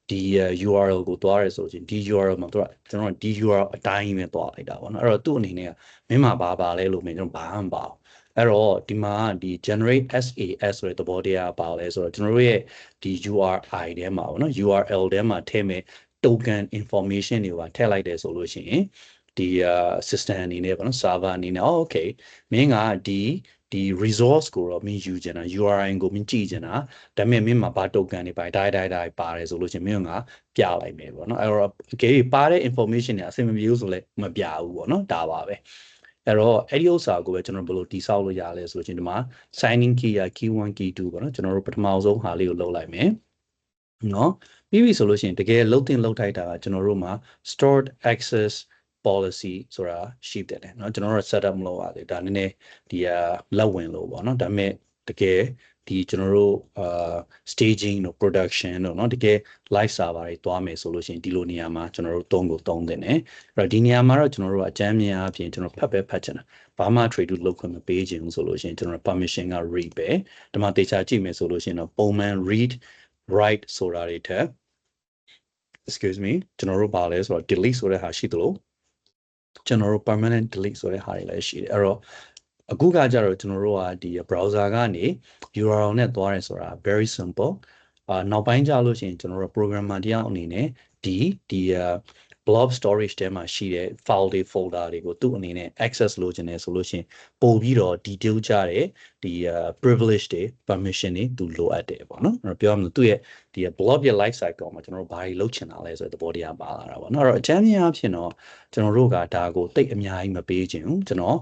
ဒီ URL ကိုသွားရဲဆိုရင်ဒီ URL မှာကျွန်တော်ဒီ URL အတိုင်းပဲသွားလိုက်တာပေါ့နော်အဲ့တော့သူ့အနေနဲ့ကမင်းမှာဘာလဲလို့မင်းကျွန်တော်ဘာမှမပါဘူး အဲ့တော့ဒီမှာဒီ generate SAS ဆိုတဲ့သဘောတရားပါလဲဆိုတော့ကျွန်တော်တို့ရဲ့ဒီ URI ထဲမှာပေါ့နော် URL ထဲမှာထည့်မဲ့ token information တွေပါထည့်လိုက်တယ်ဆိုလို့ရှိရင်ဒီ system အနေနဲ့ပေါ့နော် server အနေနဲ့ okay မင်းကဒီ resource ကိုတော့မင်းယူချင်တာ URI ကိုမင်းကြည့်ချင်တာဒါပေမဲ့မင်းမှာဘာ token တွေပါတိုင်းပါတယ်ဆိုလို့ရှိရင်မင်းကပြလိုက်မယ်ပေါ့နော်အဲ့တော့အကယ်ပါတဲ့ information တွေအဆင်မပြေဘူးဆိုလဲမပြဘူးပေါ့နော်ဒါပါပဲအဲ့တော့အဲ့ဒီဥစ္စာကိုပဲကျွန်တော်ဘယ်လိုတိဆောက်လို့ရလဲဆိုလို့ချင်းဒီမှာ signing key က key 1 key 2ပေါ့နော်ကျွန်တော်တို့ပထမဆုံးဟာလေးကိုလုပ်လိုက်မယ်နော်ပြီးပြီဆိုလို့ရှိရင်တကယ်လုံးတင်လုံးထိုက်တာကကျွန်တော်တို့မှာ stored access policy ဆိုတာရှိတယ်เนาะကျွန်တော်တို့ set up မလုပ်ရသေးဒါနည်းနည်းဒီလက်ဝင်လို့ပေါ့เนาะဒါပေမဲ့တကယ်ဒီကျွန်တော်တို့staging တို့ production တို့เนาะတကယ် live server တွေတွားမယ်ဆိုလို့ရှိရင်ဒီလိုနေရာမှာကျွန်တော်တို့သုံးတင်တယ်အဲ့တော့ဒီနေရာမှာတော့ကျွန်တော်တို့အကြမ်းမြင်အပြင်ကျွန်တော်ဖတ်ချင်တာဘာမှ trade လုပ်ခွင့်မပေးချင်ဘူးဆိုလို့ရှိရင်ကျွန်တော် permission က read ပဲဒီမှာတေချာကြည့်မယ်ဆိုလို့ရှိရင်တော့ပုံမှန် read write ဆိုတာတွေထက် excuse me ကျွန်တော်တို့ပါလဲဆိုတော့ delete ဆိုတဲ့ဟာရှိသလိုကျွန်တော်တို့ permanent delete ဆိုတဲ့ဟာတွေလည်းရှိတယ်အဲ့တော့အခုကကြတော့ကျွန်တော်တို့ကဒီ browser ကနေ URL နဲ့သွားရဲဆိုတာ very simple နောက်ပိုင်းကြလို့ရှိရင်ကျွန်တော်တို့ programmer တယောက်အနေနဲ့ဒီ blob storage ထဲမှာရှိတဲ့ file တွေ folder တွေကိုသူ့အနေနဲ့ access လုပ်ချင်တယ်ဆိုလို့ရှိရင်ပို့ပြီးတော့ detail ကြတဲ့ဒီ privilege တွေ permission တွေသူလိုအပ်တယ်ပေါ့နော်အဲ့တော့ပြောရမလို့သူ့ရဲ့ဒီ blob ရဲ့ life cycle မှာကျွန်တော်တို့ဘာတွေလုပ်ချင်တာလဲဆိုတဲ့သဘောတရားပါလာတာပေါ့နော်အဲ့တော့အကြမ်းမြင်အဖြစ်တော့ကျွန်တော်တို့ကဒါကိုတိတ်အများကြီးမပေးချင်ဘူးကျွန်တော်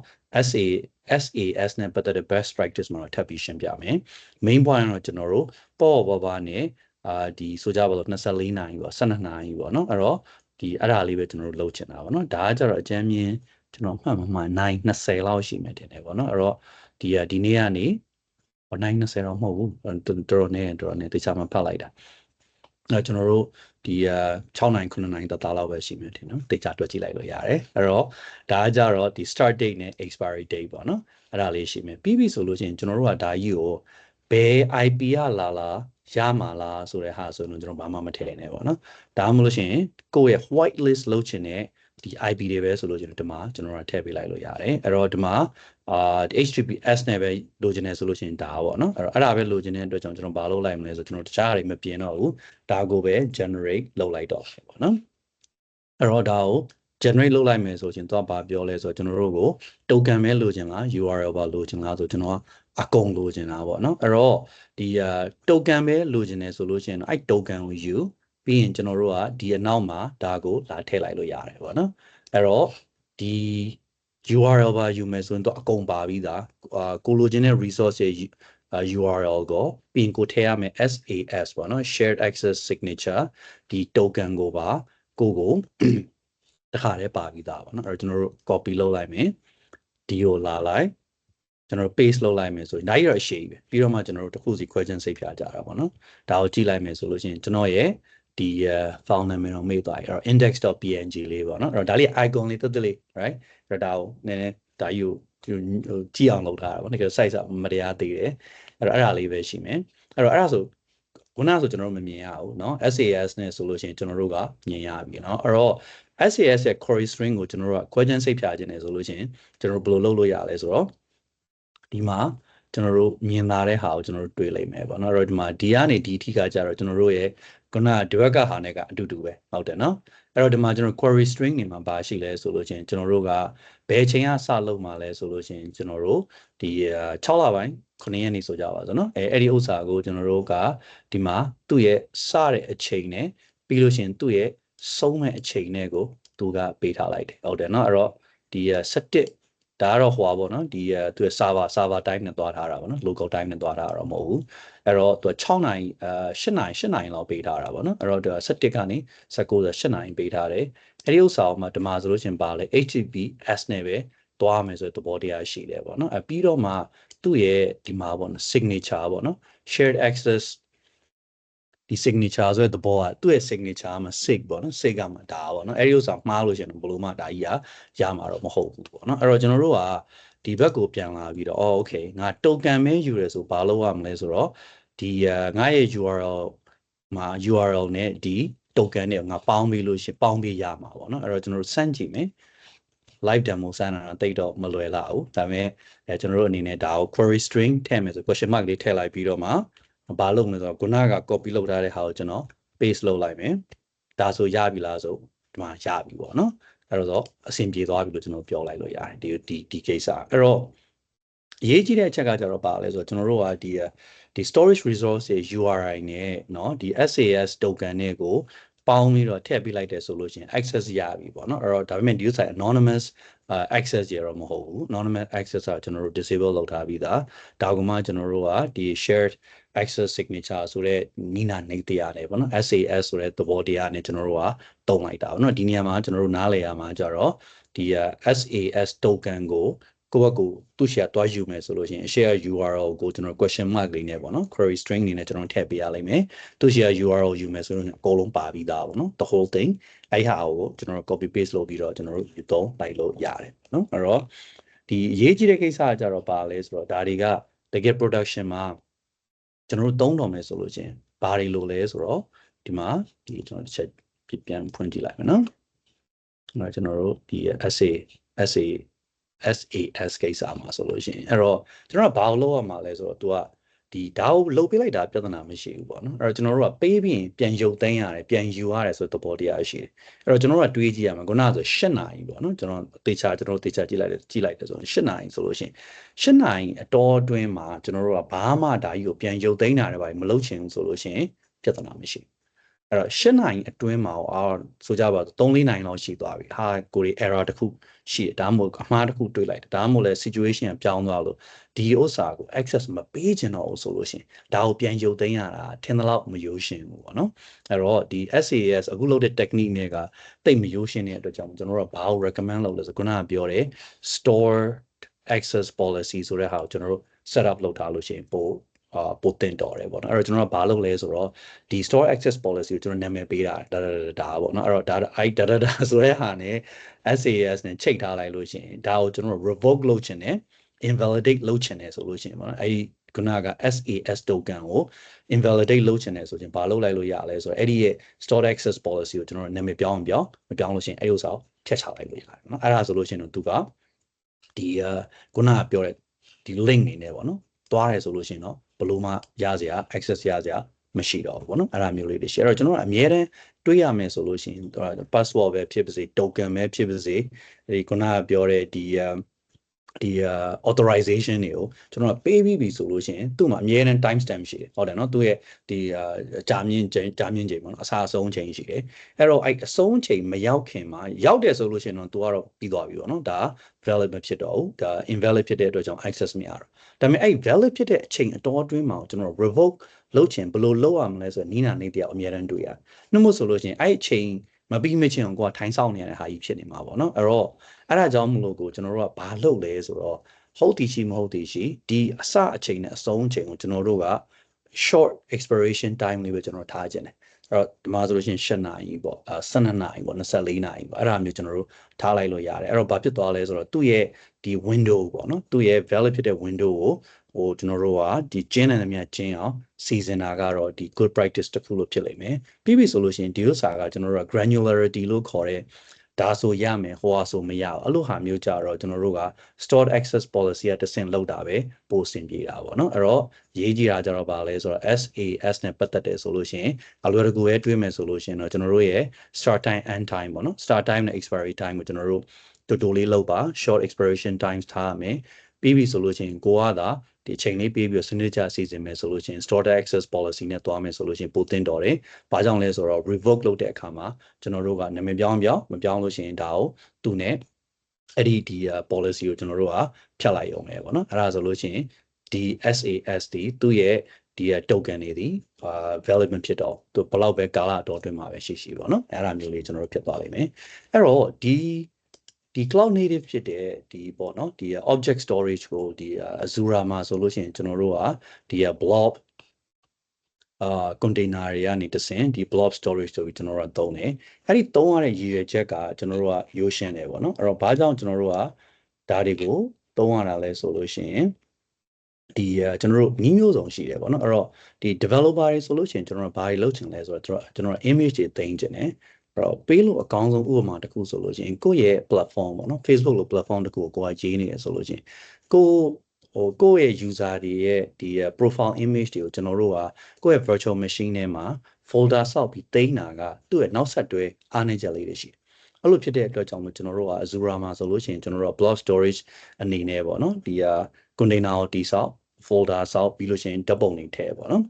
SAS နဲ့ပတ်သက်တဲ့ best practice မှာတော့ထပ်ပြီးရှင်းပြမယ် main point တော့ကျွန်တော်တို့ပေါ့နဲ့ဒီဆိုကြပါလို့24နာရီပေါ့12နာရီပေါ့နော်အဲ့တော့ဒီအဲ့ဒါလေးပဲကျွန်တော်တို့လုပ်ချင်တာပေါ့နော်ဒါကကြတော့အကြမ်းမြင်ကျွန်တော်မှတ်နိုင်20လောက်ရှိမယ်တင်တယ်ပေါ့နော်အဲ့တော့ဒီနေ့ကနေနိုင်20တော့မဟုတ်ဘူးတော်တော်နဲ့တခြားမှဖတ်လိုက်တာကျွန်တော်တို့ဒီ6နိုင်9နိုင်တသားလောက်ပဲရှိမယ်ထင်နော်တေချာတွက်ကြည့်လိုက်လို့ရတယ်အဲ့တော့ဒါကကြတော့ဒီ start date နဲ့ expiry date ပေါ့နော်အဲ့ဒါလေးရှိမယ်ပြီးပြီဆိုလို့ရှိရင်ကျွန်တော်တို့ကဒါကြီးကိုဘယ် IP ကလာရမှာလားဆိုတဲ့ဟာဆိုရင်ကျွန်တော်ဘာမှမထည့်နေပေါ့နော်ဒါမှမဟုတ်လို့ရှိရင်ကိုယ့်ရဲ့ white list လုပ်ချင်တဲ့ဒီ IP တွေပဲဆိုလို့ကျွန်တော်ဒီမှာကျွန်တော်ကထည့်ပေးလိုက်လို့ရတယ်အဲ့တော့ဒီမှာHTTPS နဲ့ပဲလိုချင်တယ်ဆိုလို့ရှိရင်ဒါပေါ့နော်အဲ့ဒါပဲလိုချင်တဲ့အတွက်ကြောင့်ကျွန်တော်ဘာလုပ်လိုက်မလဲဆိုကျွန်တော်တခြားတွေမပြင်တော့ဘူးဒါကိုပဲ generate လုပ်လိုက်တော့ပေါ့နော်အဲ့တော့ဒါကို generate လုပ်လိုက်မယ်ဆိုရင်တော့ဘာပြောလဲဆိုတော့ကျွန်တော်တို့ကို token ပဲလိုချင်လား URL ပါလိုချင်လားဆိုကျွန်တော်အကုန်လိုချင်တာပေါ့နော်အဲ့တော့ဒီ token ပဲလိုချင်တယ်ဆိုလို့ရှိရင်အဲ့ token ကိုယူပြီးရင်ကျွန်တော်တို့ကဒီအနောက်မှာဒါကိုလာထည့်လိုက်လို့ရတယ်ပေါ့နော်အဲ့တော့ဒီ URL ပါယူမယ်ဆိုရင်တော့အကုန်ပါပြီးသားကိုလိုချင်တဲ့ resource ရဲ့ URL ကိုပြီးရင်ကိုထည့်ရမယ် SAS ပေါ့နော် shared access signature ဒီ token ကိုပါကိုတခါတည်းပါပြီးသားပေါ့နော်အဲ့တော့ကျွန်တော်တို့ copy လုပ်လိုက်မယ်ဒီကိုလာလိုက်ကျွန်တော် paste လုပ်လိုက်မယ်ဆိုရင်ဒါကြီးတော့အရှိပဲပြီးတော့မှကျွန်တော်တို့တစ်ခုစီ question စိတ်ဖြာကြတာပေါ့နော်ဒါကိုကြည့်လိုက်မယ်ဆိုလို့ရှိရင်ကျွန်တော်ရဲ့ဒီ file name တော့မေ့သွားပြီအဲ့တော့ index.png လေးပေါ့နော်အဲ့တော့ဒါလေး icon လေးတက်လေး right အဲ့တော့ဒါကိုနည်းနည်းဒါကြီးကိုကြည့်အောင်လုပ်ထားတာပေါ့နော်ဒီ size မတရားသေးတယ်အဲ့တော့အဲ့ဒါလေးပဲရှိမယ်အဲ့တော့အဲ့ဒါဆိုခုနဆိုကျွန်တော်တို့မမြင်ရဘူးเนาะ SAS နဲ့ဆိုလို့ရှိရင်ကျွန်တော်တို့ကမြင်ရပြီเนาะအဲ့တော့ SAS ရဲ့ query string ကိုကျွန်တော်တို့က question စိတ်ဖြာခြင်းနေဆိုလို့ရှိရင်ကျွန်တော်တို့ဘယ်လိုလုပ်လို့ရလဲဆိုတော့ဒီမှာကျွန်တော်တို့မြင်လာတဲ့ဟာကိုကျွန်တော်တို့တွေ့လိမ့်မယ်ပေါ့เนาะအဲ့တော့ဒီမှာဒီကနေဒီထိကကြတော့ကျွန်တော်တို့ရဲ့ခုနဒီဘက်ကဟာနဲ့ကအတူတူပဲဟုတ်တယ်เนาะအဲ့တော့ဒီမှာကျွန်တော် query string တွေမှာပါရှိလဲဆိုလို့ရှိရင်ကျွန်တော်တို့ကဘယ်ချိန်ကစလုပ်မှာလဲဆိုလို့ရှိရင်ကျွန်တော်တို့ဒီ6လပိုင်း9ရက်နေ့ဆိုကြပါစို့เนาะအဲ့ဒီဥစ္စာကိုကျွန်တော်တို့ကဒီမှာသူ့ရဲ့စတဲ့အချိန်နဲ့ပြီးလို့ရှိရင်သူ့ရဲ့ဆုံးမဲ့အချိန်နဲ့ကိုသူကပေးထားလိုက်တယ်ဟုတ်တယ်เนาะအဲ့တော့ဒီ17ဒါကတော့ဟွာပေါ့နော်ဒီသူ server time နဲ့သွားထားတာပေါ့နော် local time နဲ့သွားထားတာတော့မဟုတ်ဘူးအဲ့တော့သူ6နိုင်8နိုင်လောက်ပေးထားတာပေါ့နော်အဲ့တော့သူ17ကနေ19 8နိုင်ပေးထားတယ်အဲ့ဒီဥစ္စာမှာဒီမှာဆိုလို့ရှင်ပါလဲ HTTPS နဲ့ပဲသွားမယ်ဆိုတဲ့သဘောတရားရှိတယ်ပေါ့နော်အဲ့ပြီးတော့မှသူ့ရဲ့ဒီမှာပေါ့နော် signature ပေါ့နော် shared access ဒီ signature ဆိုတဲ့သဘောကသူ့ရဲ့ signature မှာ sig ပေါ့နော် sig ကမှဒါပေါ့နော်အဲ့ဒီဥစ္စာမှားလို့ရှင်ဘယ်လိုမှဒါကြီးရမှာတော့မဟုတ်ဘူးပေါ့နော်အဲ့တော့ကျွန်တော်တို့ကဒီဘက်ကိုပြန်လာပြီးတော့ okay ငါ token ပဲယူရဲဆိုဘာလုပ်ရမလဲဆိုတော့ဒီငါရဲ့ URL မှာ URL နဲ့ဒီ token နဲ့ငါပေါင်းပြီးလို့ရှင်ပေါင်းပြီးရမှာပေါ့နော်အဲ့တော့ကျွန်တော်တို့စမ်းကြည့်မယ် live demo စမ်းတာတိတ်တော့မလွယ်လာဘူးဒါပေမဲ့ကျွန်တော်တို့အနေနဲ့ဒါကို query string ထည့်မယ်ဆို question mark လေးထည့်လိုက်ပြီးတော့မှဘာလုပ်မလဲဆိုတော့ခုနက copy လုပ်ထားတဲ့ဟာကိုကျွန်တော် paste လုပ်လိုက်မယ်ဒါဆိုရပြီလားဆိုဒီမှာရပြီပေါ့နော်အဲ့တော့အဆင်ပြေသွားပြီလို့ကျွန်တော်ပြောလိုက်လို့ရတယ်ဒီ case အဲ့တော့အရေးကြီးတဲ့အချက်ကကြတော့ပါလဲဆိုတော့ကျွန်တော်တို့ကဒီ storage resource ရဲ့ URI နဲ့เนาะဒီ SAS token နဲ့ကိုပေါင်းပြီးတော့ထည့်ပေးလိုက်တယ်ဆိုလို့ရှိရင် access ရပြီပေါ့နော်အဲ့တော့ဒါပေမဲ့ဒီဥစ္စာ anonymous access ရတော့မဟုတ်ဘူး anonymous access ကကျွန်တော်တို့ disable လုပ်ထားပြီးသားဒါကမှကျွန်တော်တို့ကဒီ shared access signature ဆိုတဲ့နီးနာနေတရားနဲ့ပေါ့နော် SAS ဆိုတဲ့သဘောတရားနဲ့ကျွန်တော်တို့ကတုံးလိုက်တာပေါ့နော်ဒီနေရာမှာကျွန်တော်တို့နားလည်ရမှာကြတော့ဒီ SAS token ကိုကိုယ့်ဘက်ကိုသူ့ရှယ်တွားယူမယ်ဆိုလို့ရှိရင် share URL ကိုကျွန်တော် question mark လေးနဲ့ပေါ့နော် query string အနေနဲ့ကျွန်တော်ထည့်ပေးရလိမ့်မယ်သူ့ရှယ် URL ယူမယ်ဆိုလို့အကုန်လုံးပါပြီးသားပေါ့နော် the whole thing အဲ့ဟာကိုကျွန်တော် copy paste လုပ်ပြီးတော့ကျွန်တော်တို့ယူသုံးလိုက်လို့ရတယ်နော်အဲ့တော့ဒီအရေးကြီးတဲ့ကိစ္စကကြတော့ပါလဲဆိုတော့ဒါတွေကတကယ် production မှာကျွန်တော်တို့သုံးတော်မယ်ဆိုလို့ရှိရင်ဘာတွေလိုလဲဆိုတော့ဒီမှာဒီကျွန်တော်တစ်ချက်ပြန်ဖွင့်ကြည့်လိုက်မယ်နော်အဲ့တော့ကျွန်တော်တို့ဒီ SAS ကိစ္စမှာဆိုလို့ရှိရင်အဲ့တော့ကျွန်တော်ကဘာလို့လုပ်ရမှာလဲဆိုတော့ तू ကဒီဒါကိုလုတ်ပေးလိုက်တာပြဿနာမရှိဘူးပေါ့နော်အဲ့တော့ကျွန်တော်တို့ကပေးပြီးရင်ပြန်ရုပ်သိမ်းရတယ်ပြန်ယူရတယ်ဆိုတဲ့သဘောတရားရှိတယ်အဲ့တော့ကျွန်တော်တို့ကတွေးကြည့်ရမှာခုနကဆို8နာရီပေါ့နော်ကျွန်တော်တေချာကြည့်လိုက်တယ်ဆိုရင်8နာရီဆိုလို့ရှိရင်8နာရီအတော်အတွင်းမှာကျွန်တော်တို့ကဘာမှဒါကြီးကိုပြန်ရုပ်သိမ်းတာတွေပါမလုပ်ချင်ဘူးဆိုလို့ရှိရင်ပြဿနာမရှိဘူးအဲ့တော့8နိုင်အတွင်းမှာဆိုကြပါတော့3-4နိုင်လောက်ရှိသွားပြီဟာကိုရီ error တစ်ခုရှိတယ်ဒါမှမဟုတ်အမှားတစ်ခုတွေ့လိုက်တယ်ဒါမှမဟုတ်လဲ situation ကပြောင်းသွားလို့ဒီဥစ္စာကို access မပေးချင်တော့ဘူးဆိုလို့ရှိရင်ဒါကိုပြန်ရုပ်သိမ်းရတာထင်သလောက်မရိုးရှင်းဘူးပေါ့နော်အဲ့တော့ဒီ SAS အခုလုပ်တဲ့ technique တွေကတိတ်မရိုးရှင်းတဲ့အတွက်ကြောင့်ကျွန်တော်တို့ကဘာကို recommend လုပ်လဲဆိုခုနကပြောတယ် store access policy ဆိုတဲ့ဟာကိုကျွန်တော်တို့ set up လုပ်ထားလို့ရှိရင်ပိုတင်တော်တယ်ပေါ့နော်အဲ့တော့ကျွန်တော်ကဘာလုပ်လဲဆိုတော့ဒီ store access policy ကိုကျွန်တော်နာမည်ပေးတာဒါပေါ့နော်အဲ့တော့ဒါဆိုတဲ့ဟာနဲ့ SAS နဲ့ချိန်ထားလိုက်လို့ရှိရင်ဒါကိုကျွန်တော် revoke လုပ်ချင်တယ် invalidate လုပ်ချင်တယ်ဆိုလို့ရှိရင်ပေါ့နော်အဲ့ဒီခုနက SAS token ကို invalidate လုပ်ချင်တယ်ဆိုရင်ဘာလုပ်လိုက်လို့ရလဲဆိုတော့အဲ့ဒီရဲ့ store access policy ကိုကျွန်တော်နာမည်ပြောင်းမပြောင်းလို့ရှိရင်အဲ့ဥစ္စာကိုထည့်ချလိုက်လို့ရတယ်နော်အဲ့ဒါဆိုလို့ရှိရင်တော့သူကဒီခုနကပြောတဲ့ဒီ link နေနဲ့ပေါ့နော်သွားတယ်ဆိုလို့ရှိရင်တော့ဘလို့မှရစရာ access ရစရာမရှိတော့ဘူးပေါ့နော်အဲ့ဒါမျိုးလေးတွေရှိအဲ့တော့ကျွန်တော်ကအများတန်းတွေးရမယ်ဆိုလို့ရှိရင် password ပဲဖြစ်ပါစေ token ပဲဖြစ်ပါစေဒီခုနကပြောတဲ့ဒီ authorization တွေကိုကျွန်တော်ပေးပြီးပြီဆိုလို့ရှိရင်သူ့မှာအများတန်း time stamp ရှိတယ်ဟုတ်တယ်နော်သူ့ရဲ့ဒီကြာမြင့်ချိန်ပေါ့နော်အစားအဆုံးချိန်ရှိတယ်အဲ့တော့အဲ့အဆုံးချိန်မရောက်ခင်မှာရောက်တယ်ဆိုလို့ရှိရင်တော့သူကတော့ပြီးသွားပြီပေါ့နော်ဒါ valid မဖြစ်တော့ဘူးဒါ invalid ဖြစ်တဲ့အတွက်ကြောင့် access မရတော့ဒါပေမဲ့အဲ့ valid ဖြစ်တဲ့အချိန်အတော်အတွင်းမှာကျွန်တော် revoke လုပ်ချင်ဘယ်လိုလုပ်ရမလဲဆိုတော့နီးနာနေတရားအများတန်းတွေ့ရတယ်နှမို့ဆိုလို့ရှိရင်အဲ့အချိန်မပြီးမချင်းကိုကထိုင်းဆောင်နေရတဲ့ဟာကြီးဖြစ်နေမှာပေါ့နော်အဲ့တော့အဲ့ဒါကြောင့်မလို့ကိုကျွန်တော်တို့ကဘာလုပ်လဲဆိုတော့ဟုတ်တီရှိမဟုတ်တီရှိဒီအစအချိန်နဲ့အဆုံးအချိန်ကိုကျွန်တော်တို့က short expiration time လေးပဲကျွန်တော်ထားခြင်းတယ်အဲ့တော့ဒီမှာဆိုလို့ရှိရင်7နာရီပေါ့12နာရီပေါ့24နာရီပေါ့အဲ့ဒါမျိုးကျွန်တော်တို့ထားလိုက်လို့ရတယ်အဲ့တော့ဘာဖြစ်သွားလဲဆိုတော့သူ့ရဲ့ဒီ window ပေါ့နော်သူ့ရဲ့ valid ဖြစ်တဲ့ window ကိုကျွန်တော်တို့ကဒီကျင်းတဲ့မြတ်ကျင်းအောင်စီစဉ်တာကတော့ဒီ good practice တစ်ခုလို့ဖြစ်လိမ့်မယ်ပြီးပြီဆိုလို့ရှိရင်ဒီဥစ္စာကကျွန်တော်တို့က granularity လို့ခေါ်တဲ့ဒါဆိုရမယ်ဟိုဟာဆိုမရဘူးအဲ့လိုဟာမျိုးကြတော့ကျွန်တော်တို့က stored access policy ကတဆင့်လောက်တာပဲပို့ဆင်ပြေတာပေါ့နော်အဲ့တော့ရေးကြည့်တာကြတော့ဗာလဲဆိုတော့ SAS နဲ့ပတ်သက်တယ်ဆိုလို့ရှိရင်အလွယ်တကူပဲတွေးမယ်ဆိုလို့ရှိရင်တော့ကျွန်တော်တို့ရဲ့ start time end time ပေါ့နော် start time နဲ့ expiry time ကိုကျွန်တော်တို့တိုးလေးလောက်ပါ short expiration times ထားရမယ်ပြီးပြီဆိုလို့ရှိရင်ကိုကသာဒီအချိန်လေးပေးပြီးစနစ်ကျစီစဉ်မယ်ဆိုလို့ရှိရင် stored access policy နဲ့သွားမယ်ဆိုလို့ရှိရင်ပိုတင်တော်တယ်။ဘာကြောင့်လဲဆိုတော့ revoke လုပ်တဲ့အခါမှာကျွန်တော်တို့ကနာမည်ပြောင်းမပြောင်းလို့ရှိရင်ဒါကိုသူ့နဲ့အဲ့ဒီ policy ကိုကျွန်တော်တို့ကဖြတ်လိုက်ရုံပဲပေါ့နော်။အဲ့ဒါဆိုလို့ရှိရင်ဒီ SAS ဒီသူ့ရဲ့ဒီ token တွေဒီvalid မဖြစ်တော့သူဘလောက်ပဲကာလအတော်အတွင်းမှာပဲရှိပေါ့နော်။အဲ့ဒါမျိုးလေးကျွန်တော်တို့ဖြစ်သွားလိမ့်မယ်။အဲ့တော့ဒီ cloud native ဖြစ်တဲ့ဒီပေါ့နော်ဒီ object storage ကိုဒီ Azure မှာဆိုလို့ရှိရင်ကျွန်တော်တို့ကဒီ blob container တွေကနေတဆင့်ဒီ blob storage ဆိုပြီးကျွန်တော်တို့ကသုံးတယ်အဲ့ဒီသုံးရတဲ့ရည်ရွယ်ချက်ကကျွန်တော်တို့ကရိုးရှင်းတယ်ပေါ့နော်အဲ့တော့ဘာကြောင့်ကျွန်တော်တို့ကဒါတွေကိုသုံးရတာလဲဆိုလို့ရှိရင်ဒီကျွန်တော်တို့မျိုးစုံရှိတယ်ပေါ့နော်အဲ့တော့ဒီ developer တွေဆိုလို့ရှိရင်ကျွန်တော်တို့ဘာတွေလုပ်ချင်လဲဆိုတော့ကျွန်တော် image တွေသိမ်းချင်တယ် ပေးလို့အကောင်းဆုံးဥပမာတစ်ခုဆိုလို့ရှိရင်ကိုယ့်ရဲ့ platform ပေါ့နော် Facebook လို့ platform တစ်ခုကိုကရေးနေရဆိုလို့ရှိရင်ကိုယ့်ရဲ့ user တွေရဲ့ဒီ profile image တွေကိုကျွန်တော်တို့ကကိုယ့်ရဲ့ virtual machine ထဲမှာ folder ဆောက်ပြီးတိန်းတာကသူ့ရဲ့နောက်ဆက်တွဲအားနည်းချက်လေးတွေရှိတယ်အဲ့လိုဖြစ်တဲ့အတွက်ကြောင့်ကျွန်တော်တို့က Azure မှာဆိုလို့ရှိရင်ကျွန်တော်တို့က block storage အနေနဲ့ပေါ့နော်ဒီ container ကိုတိဆောက် folder ဆောက်ပြီးလို့ရှိရင်ဓာတ်ပုံတွေထည့်ပေါ့နော်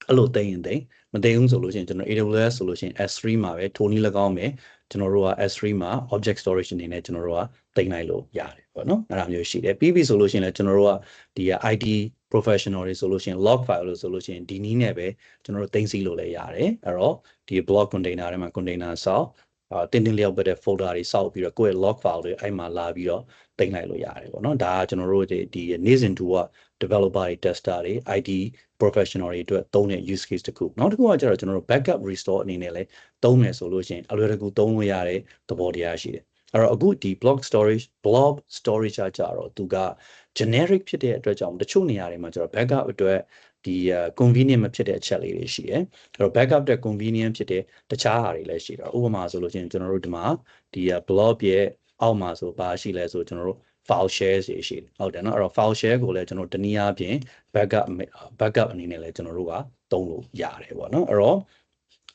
အဲ့လိုသိရင်သိမသိဘူးဆိုလို့ရှိရင်ကျွန်တော် AWS ဆိုလို့ရှိရင် S3 မှာပဲထိုနည်း၎င်းပဲကျွန်တော်တို့က S3 မှာ object storage အနေနဲ့ကျွန်တော်တို့ကတင်လိုက်လို့ရတယ်ပေါ့နော်အဲ့ဒါမျိုးရှိတယ်ပြီးပြီဆိုလို့ရှိရင်လည်းကျွန်တော်တို့ကဒီ IT professional တွေဆိုလို့ရှိရင် log file လို့ဆိုလို့ရှိရင်ဒီနည်းနဲ့ပဲကျွန်တော်တို့တင်စီလို့လည်းရတယ်အဲ့တော့ဒီ block container ထဲမှာ container ဆောက်တင်းတင်းလျောက်ပတ်တဲ့ folder တွေစောက်ပြီးတော့ကိုယ့်ရဲ့ log file တွေအဲ့မှာလာပြီးတော့တင်လိုက်လို့ရတယ်ပေါ့နော်ဒါကကျွန်တော်တို့ဒီနေ့စဉ်တူက developer တွေ tester တွေ IT professional တွေအတွက်သုံးတဲ့ use case တစ်ခုနောက်တစ်ခုကကျတော့ကျွန်တော်တို့ backup restore အနေနဲ့လည်းသုံးမယ်ဆိုလို့ရှိရင်အလွယ်တကူသုံးလို့ရတဲ့သဘောတရားရှိတယ်အဲ့တော့အခုဒီ block storage ကကြတော့သူက generic ဖြစ်တဲ့အတွက်ကြောင့်တချို့နေရာတွေမှာကျတော့ backup အတွက်ဒီ convenient မဖြစ်တဲ့အချက်လေးတွေရှိတယ်အဲ့တော့ backup တဲ့ convenient ဖြစ်တဲ့တခြားဟာတွေလည်းရှိတယ်ဥပမာဆိုလို့ရှိရင်ကျွန်တော်တို့ဒီမှာဒီ block ရဲ့အောက်မှာဆိုဘာရှိလဲဆိုကျွန်တော်တို့ file share တွေရှိတယ်ဟုတ်တယ်เนาะအဲ့တော့ file share ကိုလည်းကျွန်တော်တနည်းအားဖြင့် backup အနေနဲ့လည်းကျွန်တော်တို့ကသုံးလို့ရတယ်ပေါ့เนาะအဲ့တော့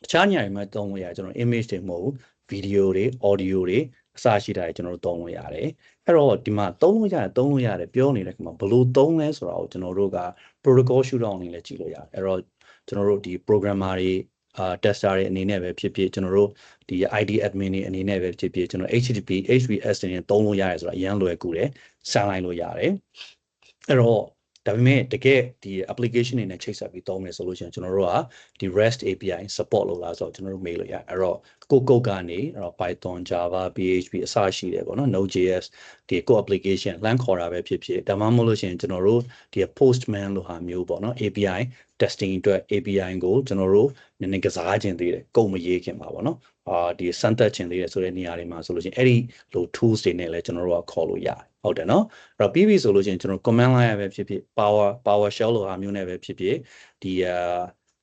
တခြားနေရာတွေမှာသုံးလို့ရတယ်ကျွန်တော် image တွေမဟုတ်ဘူး video တွေ audio တွေအစရှိတာတွေကျွန်တော်တို့သုံးလို့ရတယ်အဲ့တော့ဒီမှာသုံးလို့ရတယ်ပြောနေတဲ့ခါမှာဘယ်လိုသုံးလဲဆိုတာကိုကျွန်တော်တို့က protocol shootout အနေနဲ့ကြည့်လို့ရတယ်အဲ့တော့ကျွန်တော်တို့ဒီ programmer တွေtester တွေအနေနဲ့ပဲဖြစ်ဖြစ်ကျွန်တော်တို့ဒီ ID admin တွေအနေနဲ့ပဲဖြစ်ဖြစ်ကျွန်တော် HTTP HTTPS တွေနဲ့သုံးလို့ရတယ်ဆိုတာအရင်လွယ်ကူတယ်စမ်းလိုက်လို့ရတယ်အဲ့တော့ဒါပေမဲ့တကယ်ဒီ application တွေနဲ့ချိတ်ဆက်ပြီးသုံးမယ်ဆိုလို့ရှိရင်ကျွန်တော်တို့ကဒီ REST API support လုပ်လားဆိုတော့ကျွန်တော်တို့မေးလို့ရတယ်အဲ့တော့ကိုကနေအဲ့တော့ Python Java PHP အစရှိတယ်ပေါ့နော် Node.js ဒီကို application လမ်းခေါ်တာပဲဖြစ်ဖြစ်ဒါမှမဟုတ်လို့ရှိရင်ကျွန်တော်တို့ဒီ Postman လို့ဟာမျိုးပေါ့နော် API testing အတွက် API ကိုကျွန်တော်တို့နည်းနည်းကစားခြင်းသေးတယ်ကုတ်မရေးခင်ပါပေါ့နော်ဒီစမ်းသပ်ခြင်းသေးတယ်ဆိုတဲ့နေရာတွေမှာဆိုလို့ရှိရင်အဲ့ဒီလို tools တွေနဲ့လည်းကျွန်တော်တို့ကခေါ်လို့ရတယ်ဟုတ်တယ်နော်အဲ့တော့ပြီးပြီဆိုလို့ရှိရင်ကျွန်တော် command line ပဲဖြစ်ဖြစ် PowerShell လိုဟာမျိုးနဲ့ပဲဖြစ်ဖြစ်ဒီ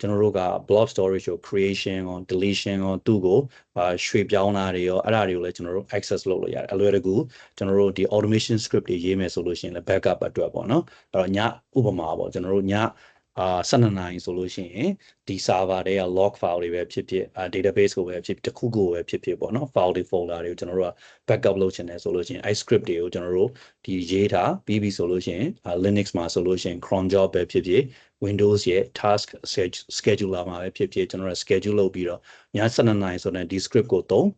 ကျွန်တော်တို့က blob storage ကို creation ရော deletion ရောသူ့ကိုရွှေ့ပြောင်းတာတွေရောအဲ့ဒါတွေကိုလည်းကျွန်တော်တို့ access လုပ်လို့ရတယ်အလွယ်တကူကျွန်တော်တို့ဒီ automation script တွေရေးမယ်ဆိုလို့ရှိရင်လည်း backup အတွက်ပေါ့နော်အဲ့တော့ညဥပမာပေါ့ကျွန်တော်တို့ည12နာရီဆိုလို့ရှိရင်ဒီ server တွေက log file တွေပဲဖြစ်ဖြစ်database ကိုပဲဖြစ်ဖြစ်တစ်ခုကိုပဲဖြစ်ဖြစ်ပေါ့နော် file တွေ folder တွေကိုကျွန်တော်တို့က backup လုပ်ချင်တယ်ဆိုလို့ရှိရင် script တွေကိုကျွန်တော်တို့ဒီရေးထားပြီးပြီဆိုလို့ရှိရင် Linux မှာဆိုလို့ရှိရင် cron job ပဲဖြစ်ဖြစ် Windows ရဲ့ task scheduler မှာပဲဖြစ်ဖြစ်ကျွန်တော်တို့ schedule လုပ်ပြီးတော့ည12နာရီဆိုတဲ့ဒီ script ကိုသုံး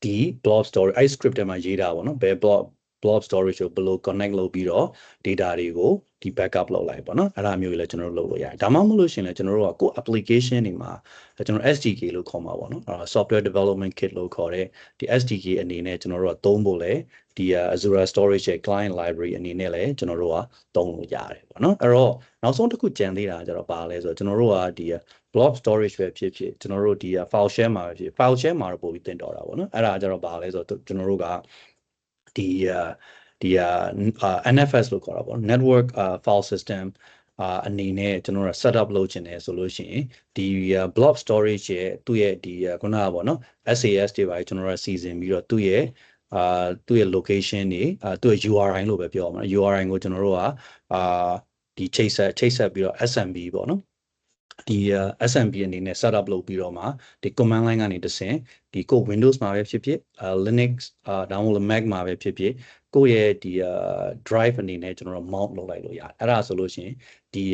ဒီ blob storage script ထဲမှာရေးတာပေါ့နော်ဘယ် blob storage ကိုဘယ်လို connect လုပ်ပြီးတော့ data တွေကိုဒီ backup လုပ်လိုက်ပေါ့နော်အဲ့ဒါမျိုးကြီးလည်းကျွန်တော်တို့လုပ်လို့ရတယ်ဒါမှမဟုတ်လို့ရှိရင်လည်းကျွန်တော်တို့ကကို application တွေမှာကျွန်တော် SDK လို့ခေါ်မှာပေါ့နော်software development kit လို့ခေါ်တဲ့ဒီ SDK အနေနဲ့ကျွန်တော်တို့ကသုံးဖို့လဲဒီ Azure storage ရဲ့ client library အနေနဲ့လည်းကျွန်တော်တို့ကသုံးလို့ရတယ်ပေါ့နော်အဲ့တော့နောက်ဆုံးတစ်ခုကြံသေးတာကျတော့ပါလဲဆိုတော့ကျွန်တော်တို့ကဒီ blob storage ပဲဖြစ်ဖြစ်ကျွန်တော်တို့ဒီ file share မှာပဲဖြစ် file share မှာတော့ပို့ပြီးတင်တော်တာပေါ့နော်အဲ့ဒါကျတော့ပါလဲဆိုတော့ကျွန်တော်တို့ကဒီNFS လို့ခေါ်တာပေါ့ network file system အနေနဲ့ကျွန်တော်တို့ set up လုပ်ချင်တယ်ဆိုလို့ရှိရင်ဒီ blob storage ရဲ့သူ့ရဲ့ဒီခုနကပေါ့နော် SAS တွေပါကျွန်တော်တို့စီစဉ်ပြီးတော့သူ့ရဲ့ location တွေသူ့ရဲ့ URI လို့ပဲပြောရမှာ URI ကိုကျွန်တော်တို့ကဒီချိတ်ဆက်ပြီးတော့ SMB ပေါ့နော်ဒီ SMB အနေနဲ့ set up လုပ်ပြီးတော့မှဒီ command line ကနေတဆင့်ဒီကို Windows မှာပဲဖြစ်ဖြစ် Linux ဒါမှမဟုတ် Mac မှာပဲဖြစ်ဖြစ်ကိုယ့်ရဲ့ဒီ drive အနေနဲ့ကျွန်တော်တို့ mount လုပ်လိုက်လို့ရတယ်အဲ့ဒါဆိုလို့ရှိရင်ဒီ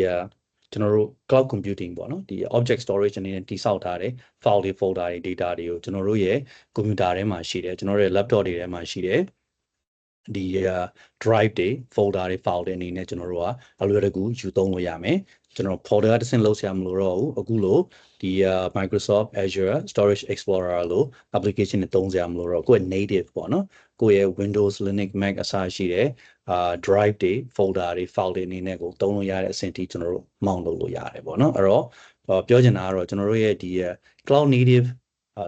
ကျွန်တော်တို့ cloud computing ပေါ့နော်ဒီ object storage အနေနဲ့တိစောက်ထားတဲ့ file တွေ folder တွေ data တွေကိုကျွန်တော်တို့ရဲ့ computer ထဲမှာရှိတယ်ကျွန်တော်တို့ရဲ့ laptop တွေထဲမှာရှိတယ်ဒီ drive တွေ folder တွေ file တွေအနေနဲ့ကျွန်တော်တို့ကအလွယ်တကူယူသုံးလို့ရမယ်ကျွန်တော် folder ကတစ်ဆင့်လောက်ဆရာမလို့တော့ဘူးအခုလို့ဒီ Microsoft Azure Storage Explorer လို့ application တွေသုံးဆရာမလို့တော့ကိုယ့်ရဲ့ native ပေါ့နော်ကိုယ့်ရဲ့ Windows Linux Mac အစရှိတဲ့drive တွေ folder တွေ file တွေအနေနဲ့ကိုသုံးလို့ရတဲ့အဆင့်ထိကျွန်တော်တို့ mount လုပ်လို့ရတယ်ပေါ့နော်အဲ့တော့ပြောချင်တာကတော့ကျွန်တော်တို့ရဲ့ဒီ cloud native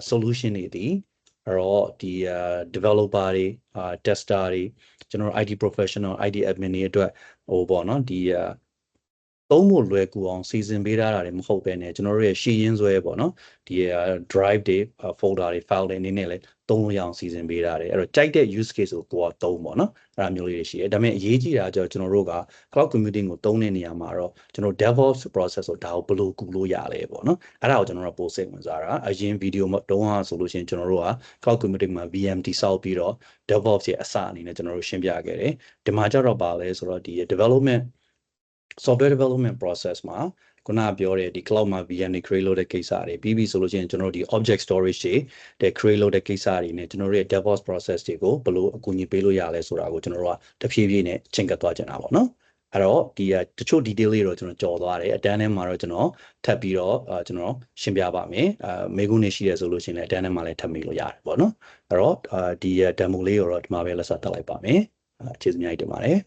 solution တွေဒီအဲ့တော့ဒီ developer တွေtester တွေကျွန်တော်တို့ IT professional IT admin တွေအတွက်ဟိုပေါ့နော်ဒီ သုံးဖို့လွယ်ကူအောင်စီစဉ်ပေးထားတာတွေမဟုတ်ဘဲနဲ့ကျွန်တော်တို့ရဲ့ရှေ့ရင်းဆွဲပေါ့နော်ဒီ drive တွေ folder တွေ file တွေအနေနဲ့လည်းသုံးလို့ရအောင်စီစဉ်ပေးထားတယ်အဲ့တော့ကြိုက်တဲ့ use case ကိုကသုံးပေါ့နော်အဲ့ဒါမျိုးလေးတွေရှိတယ်ဒါပေမဲ့အရေးကြီးတာကကျွန်တော်တို့က cloud computing ကိုသုံးတဲ့နေရာမှာတော့ကျွန်တော် DevOps process ကိုဒါကိုဘယ်လိုကူလို့ရလဲပေါ့နော်အဲ့ဒါကိုကျွန်တော်တို့ပို့စိတ်ဝင်စားတာအရင် video မှာတုံးဟာဆိုလို့ရှိရင်ကျွန်တော်တို့က cloud computing မှာ VM တိဆောက်ပြီးတော့ DevOps ရဲ့အစအနေနဲ့ကျွန်တော်တို့ရှင်းပြခဲ့တယ်ဒီမှာကျတော့ပါလဲဆိုတော့ဒီ software development process မှာခုနပြောတဲ့ဒီ cloud မှာ VM တွေ create လုပ်တဲ့ကိစ္စတွေပြီးပြီဆိုလို့ရှိရင်ကျွန်တော်တို့ဒီ object storage တွေ create လုပ်တဲ့ကိစ္စတွေနဲ့ကျွန်တော်တို့ရဲ့ DevOps process တွေကိုဘယ်လိုအကူအညီပေးလို့ရလဲဆိုတာကိုကျွန်တော်တို့ကတဖြည်းဖြည်းနဲ့ချင့်ကပ်သွားကြတာပေါ့နော်အဲ့တော့ဒီတချို့ detail လေးတော့ကျွန်တော်ကြော်သွားတယ်အတန်းထဲမှာတော့ကျွန်တော်ထပ်ပြီးတော့ကျွန်တော်ရှင်းပြပါမယ်မေးခွန်းတွေရှိရဆိုလို့ရှိရင်လည်းအတန်းထဲမှာလည်းထပ်မေးလို့ရတယ်ပေါ့နော်အဲ့တော့ဒီ demo လေးကိုတော့ဒီမှာပဲလက်ဆက်တက်လိုက်ပါမယ်ကျေးဇူးများကြီးတင်ပါတယ်